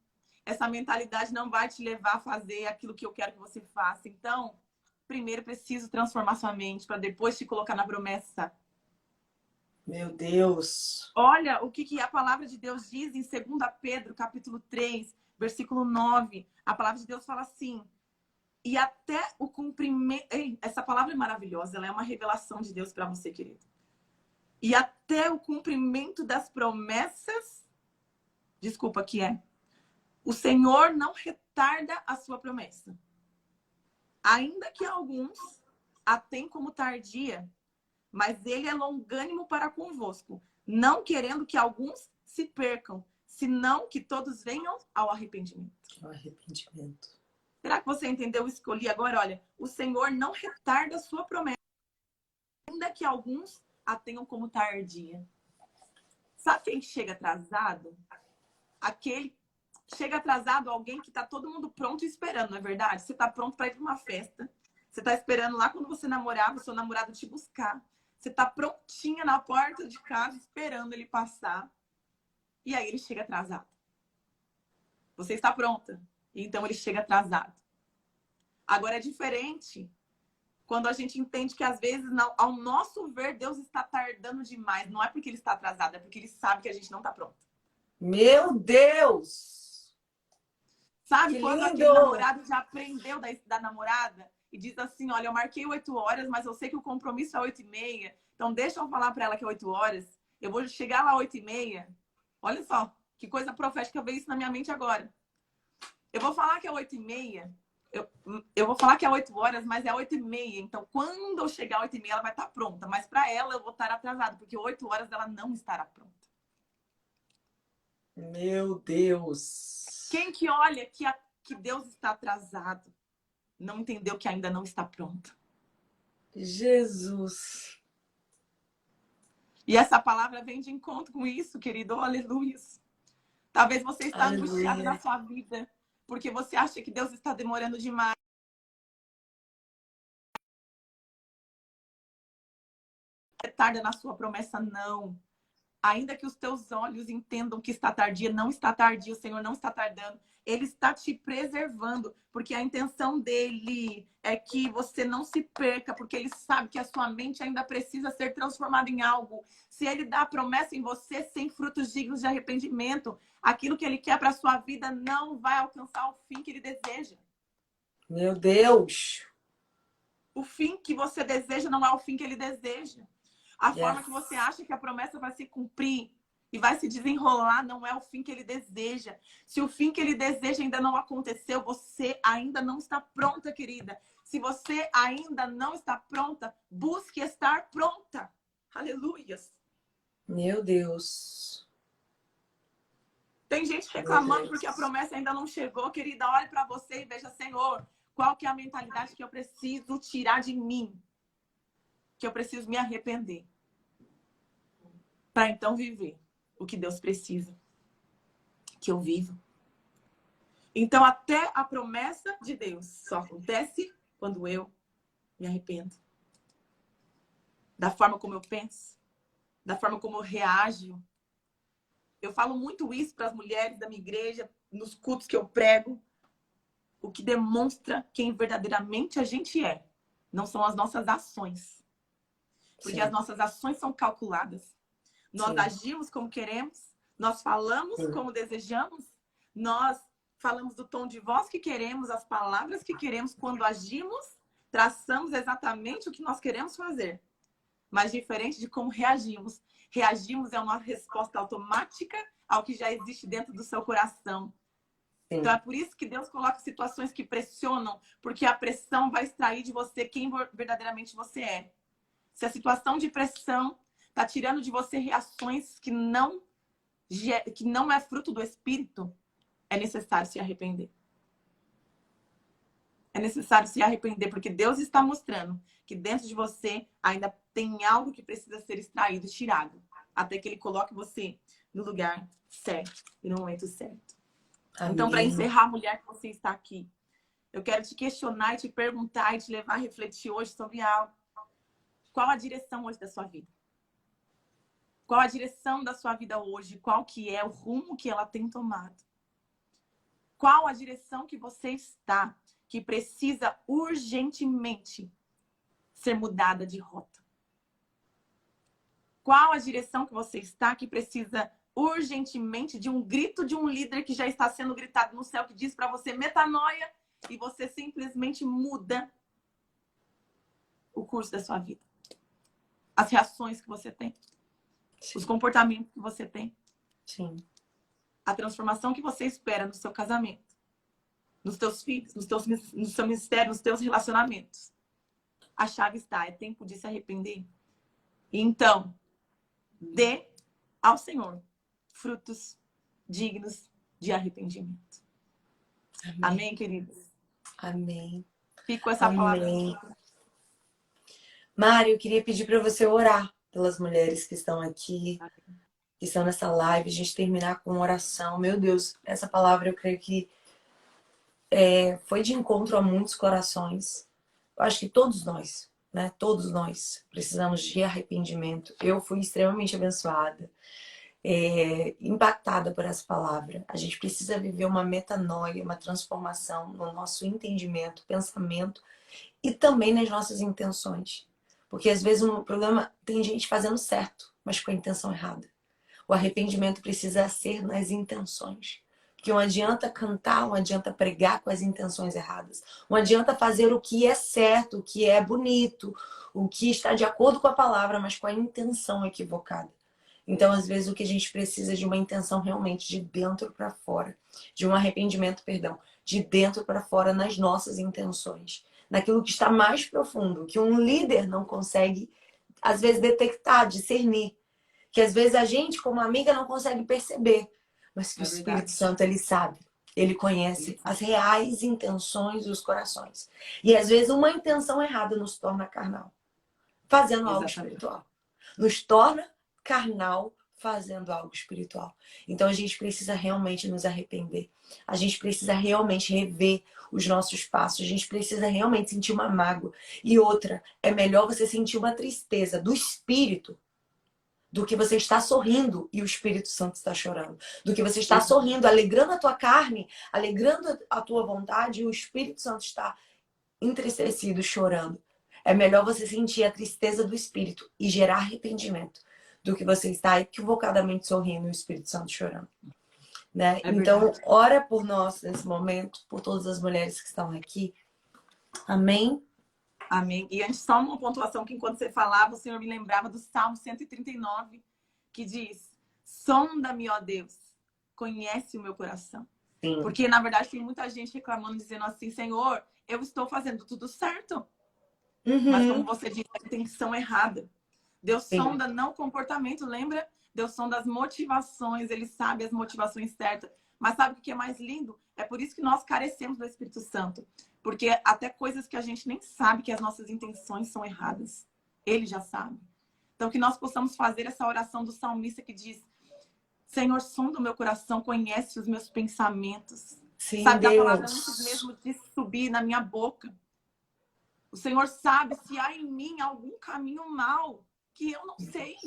Essa mentalidade não vai te levar a fazer aquilo que eu quero que você faça. Então, primeiro preciso transformar sua mente para depois te colocar na promessa. Meu Deus. Olha o que a palavra de Deus diz em 2 Pedro, capítulo 3, versículo 9. A palavra de Deus fala assim: e até o cumprimento... Ei, essa palavra é maravilhosa, ela é uma revelação de Deus para você, querido. E até o cumprimento das promessas... Desculpa, que é... O Senhor não retarda a sua promessa. Ainda que alguns a tenham como tardia, mas ele é longânimo para convosco, não querendo que alguns se percam, senão que todos venham ao arrependimento. O arrependimento. Será que você entendeu isso que eu li agora? Olha, o Senhor não retarda a sua promessa, ainda que alguns a tenham como tardia. Sabe quem chega atrasado? Chega atrasado alguém que tá todo mundo pronto e esperando, não é verdade? Você tá pronto para ir para uma festa. Você tá esperando lá quando você namorava, o seu namorado te buscar. Você tá prontinha na porta de casa esperando ele passar. E aí ele chega atrasado. Você está pronta. Então ele chega atrasado. Agora é diferente quando a gente entende que às vezes, ao nosso ver, Deus está tardando demais. Não é porque ele está atrasado, é porque ele sabe que a gente não está pronta. Meu Deus! Sabe que quando lindo! aquele namorado já aprendeu da namorada e diz assim, olha, eu marquei 8 horas, mas eu sei que o compromisso é 8h30. Então deixa eu falar para ela que é 8 horas. Eu vou chegar lá 8h30. Olha só, que coisa profética veio isso na minha mente agora. Eu vou falar que é 8h30. Eu vou falar que é 8 horas, mas é 8h30. Então, quando eu chegar 8h30, ela vai estar pronta. Mas para ela, eu vou estar atrasada, porque 8 horas ela não estará pronta. Meu Deus! Quem que olha que Deus está atrasado, não entendeu que ainda não está pronta. Jesus! E essa palavra vem de encontro com isso, querido. Oh, aleluia. Talvez você está angustiado na sua vida, porque você acha que Deus está demorando demais. Tarda na sua promessa, não. Ainda que os teus olhos entendam que está tardia, não está tardio, o Senhor não está tardando. Ele está te preservando, porque a intenção dele é que você não se perca, porque ele sabe que a sua mente ainda precisa ser transformada em algo. Se ele dá a promessa em você sem frutos dignos de arrependimento, aquilo que ele quer para a sua vida não vai alcançar o fim que ele deseja. Meu Deus! O fim que você deseja não é o fim que ele deseja. A forma que você acha que a promessa vai se cumprir e vai se desenrolar não é o fim que ele deseja. Se o fim que ele deseja ainda não aconteceu, você ainda não está pronta, querida. Se você ainda não está pronta, busque estar pronta. Aleluias. Meu Deus. Tem gente reclamando porque a promessa ainda não chegou. Querida, olhe para você e veja, Senhor, qual que é a mentalidade que eu preciso tirar de mim? Que eu preciso me arrepender. Para então viver o que Deus precisa que eu viva. Então, até a promessa de Deus só acontece quando eu me arrependo. Da forma como eu penso, da forma como eu reajo. Eu falo muito isso para as mulheres da minha igreja, nos cultos que eu prego. O que demonstra quem verdadeiramente a gente é. Não são as nossas ações. Porque Sim. as nossas ações são calculadas. Nós agimos como queremos. Nós falamos como desejamos. Nós falamos do tom de voz que queremos, as palavras que queremos. Quando agimos, traçamos exatamente o que nós queremos fazer. Mas diferente de como reagimos. Reagimos é uma resposta automática ao que já existe dentro do seu coração. Sim. Então é por isso que Deus coloca situações que pressionam, porque a pressão vai extrair de você quem verdadeiramente você é. Se a situação de pressão está tirando de você reações que não é fruto do Espírito, é necessário se arrepender. É necessário se arrepender, porque Deus está mostrando que dentro de você ainda tem algo que precisa ser extraído, tirado, até que Ele coloque você no lugar certo e no momento certo. Amém. Então, para encerrar, mulher que você está aqui, eu quero te questionar e te perguntar e te levar a refletir hoje sobre algo. Qual a direção hoje da sua vida? Qual a direção da sua vida hoje? Qual que é o rumo que ela tem tomado? Qual a direção que você está que precisa urgentemente ser mudada de rota? Qual a direção que você está que precisa urgentemente de um grito de um líder que já está sendo gritado no céu, que diz para você metanoia, e você simplesmente muda o curso da sua vida? As reações que você tem. Sim. Os comportamentos que você tem. Sim. A transformação que você espera no seu casamento, nos teus filhos, no seu ministério, nos teus relacionamentos. A chave está, é tempo de se arrepender. Então, dê ao Senhor frutos dignos de arrependimento. Amém, amém, queridos? Amém. Fico com essa palavra. Mari, eu queria pedir para você orar pelas mulheres que estão aqui, que estão nessa live, a gente terminar com oração. Meu Deus, essa palavra eu creio que foi de encontro a muitos corações. Eu acho que todos nós, né? Todos nós precisamos de arrependimento. Eu fui extremamente abençoada, impactada por essa palavra. A gente precisa viver uma metanoia, uma transformação no nosso entendimento, pensamento e também nas nossas intenções. Porque às vezes o problema tem gente fazendo certo, mas com a intenção errada. O arrependimento precisa ser nas intenções. Porque não adianta cantar, não adianta pregar com as intenções erradas. Não adianta fazer o que é certo, o que é bonito, o que está de acordo com a palavra, mas com a intenção equivocada. Então, às vezes, o que a gente precisa é de uma intenção realmente de dentro para fora. De um arrependimento, de dentro para fora nas nossas intenções. Naquilo que está mais profundo, que um líder não consegue, às vezes, detectar, discernir. Que às vezes a gente, como amiga, não consegue perceber. Mas que o Espírito Santo, ele sabe. Ele conhece as reais intenções dos corações. E às vezes uma intenção errada nos torna carnal, fazendo algo espiritual. Nos torna carnal, fazendo algo espiritual. Então a gente precisa realmente nos arrepender. A gente precisa realmente rever os nossos passos. A gente precisa realmente sentir uma mágoa. E outra, é melhor você sentir uma tristeza do espírito do que você está sorrindo e o Espírito Santo está chorando. Do que você está sorrindo, alegrando a tua carne, alegrando a tua vontade e o Espírito Santo está entristecido, chorando. É melhor você sentir a tristeza do Espírito e gerar arrependimento do que você estar equivocadamente sorrindo e o Espírito Santo chorando. Né? Então, ora por nós nesse momento, por todas as mulheres que estão aqui. Amém? Amém. E antes, só uma pontuação que enquanto você falava, o Senhor me lembrava do Salmo 139, que diz: sonda-me, ó Deus, conhece o meu coração. Sim. Porque, na verdade, tem muita gente reclamando, dizendo assim: Senhor, eu estou fazendo tudo certo. Mas, como você disse, a intenção errada. Deus sonda não o comportamento, lembra? Deus sonda as motivações, Ele sabe as motivações certas. Mas sabe o que é mais lindo? É por isso que nós carecemos do Espírito Santo. Porque até coisas que a gente nem sabe que as nossas intenções são erradas. Ele já sabe. Então, que nós possamos fazer essa oração do salmista que diz: Senhor, sonda o meu coração, conhece os meus pensamentos. Sim, sabe da Deus. palavra antes mesmo de subir na minha boca. O Senhor sabe se há em mim algum caminho mau que eu não sei.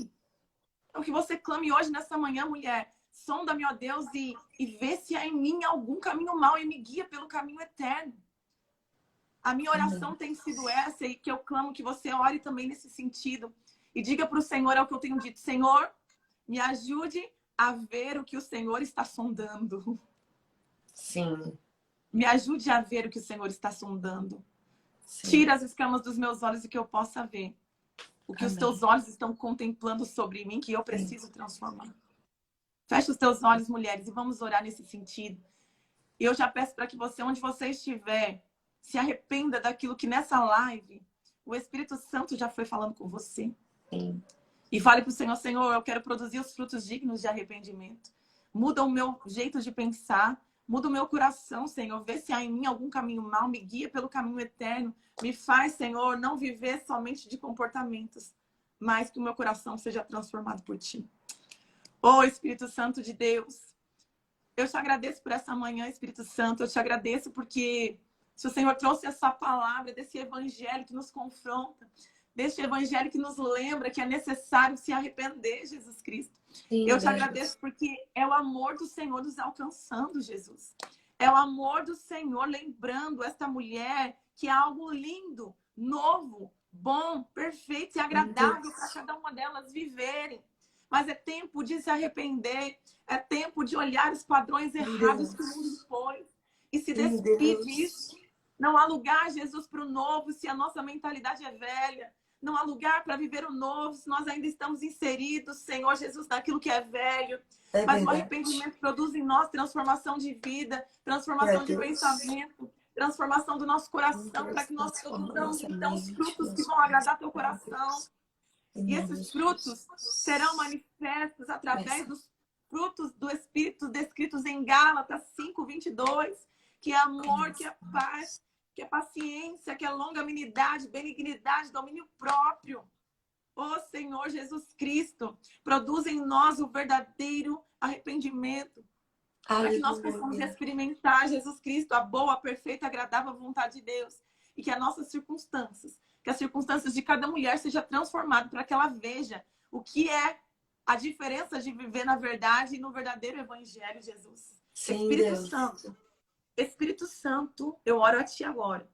Então, que você clame hoje, nessa manhã, mulher. Sonda-me, ó Deus, e vê se há em mim algum caminho mau e me guia pelo caminho eterno. A minha oração tem sido essa, e que eu clamo que você ore também nesse sentido. E diga para o Senhor, é o que eu tenho dito: Senhor, me ajude a ver o que o Senhor está sondando. Sim. Me ajude a ver o que o Senhor está sondando. Sim. Tira as escamas dos meus olhos e que eu possa ver o que os teus olhos estão contemplando sobre mim, que eu preciso transformar. Feche os teus olhos, mulheres, e vamos orar nesse sentido. E eu já peço para que você, onde você estiver, se arrependa daquilo que nessa live o Espírito Santo já foi falando com você. Sim. E fale para o Senhor: Senhor, eu quero produzir os frutos dignos de arrependimento. Muda o meu jeito de pensar. Muda o meu coração, Senhor. Vê se há em mim algum caminho mau. Me guia pelo caminho eterno. Me faz, Senhor, não viver somente de comportamentos, mas que o meu coração seja transformado por Ti. Oh, Espírito Santo de Deus, eu te agradeço por essa manhã, Espírito Santo. Eu te agradeço porque o Senhor trouxe essa palavra desse evangelho que nos confronta, deste evangelho que nos lembra que é necessário se arrepender, Jesus Cristo. Sim, eu te agradeço porque é o amor do Senhor nos alcançando, Jesus. É o amor do Senhor lembrando esta mulher que é algo lindo, novo, bom, perfeito e agradável para cada uma delas viverem. Mas é tempo de se arrepender, é tempo de olhar os padrões errados que o mundo pôs e se despir disso. Não há lugar, Jesus, para o novo se a nossa mentalidade é velha. Não há lugar para viver o novo se nós ainda estamos inseridos, Senhor Jesus, naquilo que é velho. Mas o arrependimento produz em nós transformação de vida, transformação de pensamento, transformação do nosso coração, para que nós produzamos, então, os frutos que vão agradar teu coração. E esses frutos serão manifestos através dos frutos do Espírito descritos em Gálatas 5:22, que é amor, que é paz, que é paciência, que é longanimidade, benignidade, domínio próprio. Ó Senhor Jesus Cristo, produz em nós o verdadeiro arrependimento. Para que nós possamos experimentar, Jesus Cristo, a boa, perfeita, agradável vontade de Deus. E que as nossas circunstâncias, que as circunstâncias de cada mulher seja transformada para que ela veja o que é a diferença de viver na verdade e no verdadeiro evangelho, Jesus. Sim, Espírito Deus. Santo. Espírito Santo, eu oro a Ti agora.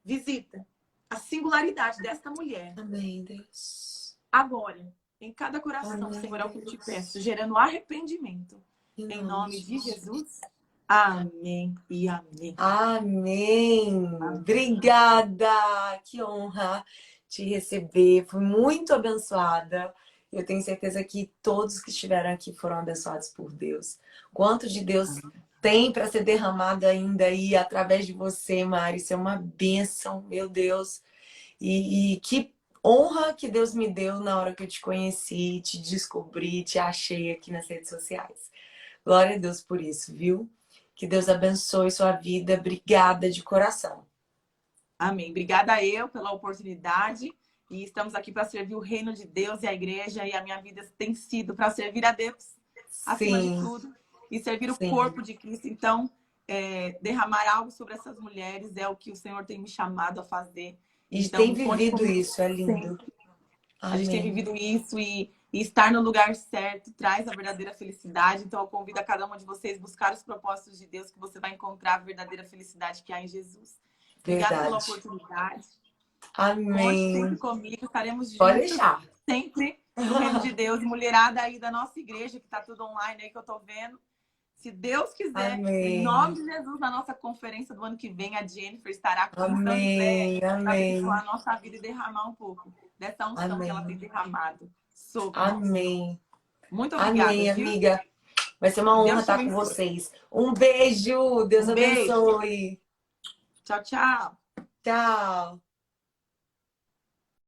Visita a singularidade desta mulher. Amém, Deus. Agora, em cada coração, amém, Senhor, é o que eu te peço, gerando arrependimento. Em nome de Jesus. Amém e amém. Amém. Obrigada. Que honra te receber. Fui muito abençoada. Eu tenho certeza que todos que estiveram aqui foram abençoados por Deus. Quanto de Deus tem para ser derramado ainda aí através de você, Mari. Isso é uma bênção, meu Deus. E que honra que Deus me deu na hora que eu te conheci, te descobri, te achei aqui nas redes sociais. Glória a Deus por isso, viu? Que Deus abençoe sua vida. Obrigada de coração. Amém. Obrigada eu pela oportunidade. E estamos aqui para servir o reino de Deus e a igreja. E a minha vida tem sido para servir a Deus, acima de tudo. E servir o corpo de Cristo. Então, derramar algo sobre essas mulheres é o que o Senhor tem me chamado a fazer. E então, tem vivido isso, é lindo. A gente tem vivido isso e estar no lugar certo traz a verdadeira felicidade. Então, eu convido a cada uma de vocês a buscar os propósitos de Deus, que você vai encontrar a verdadeira felicidade que há em Jesus. Obrigada pela oportunidade. Amém. Conte sempre comigo, estaremos juntos. Pode deixar. Sempre no reino de Deus. E mulherada aí da nossa igreja, que está tudo online aí que eu tô vendo. Se Deus quiser, em Amém. nome de Jesus, na nossa conferência do ano que vem, a Jennifer estará aqui em Amém. para Amém. abençoar a nossa vida e derramar um pouco dessa unção que ela tem derramado sobre nós. Amém. Muito obrigada, Amém, viu? amiga. Vai ser uma honra Deus te estar com abençoe. vocês. Um beijo. Deus Um beijo. abençoe. Tchau, tchau. Tchau.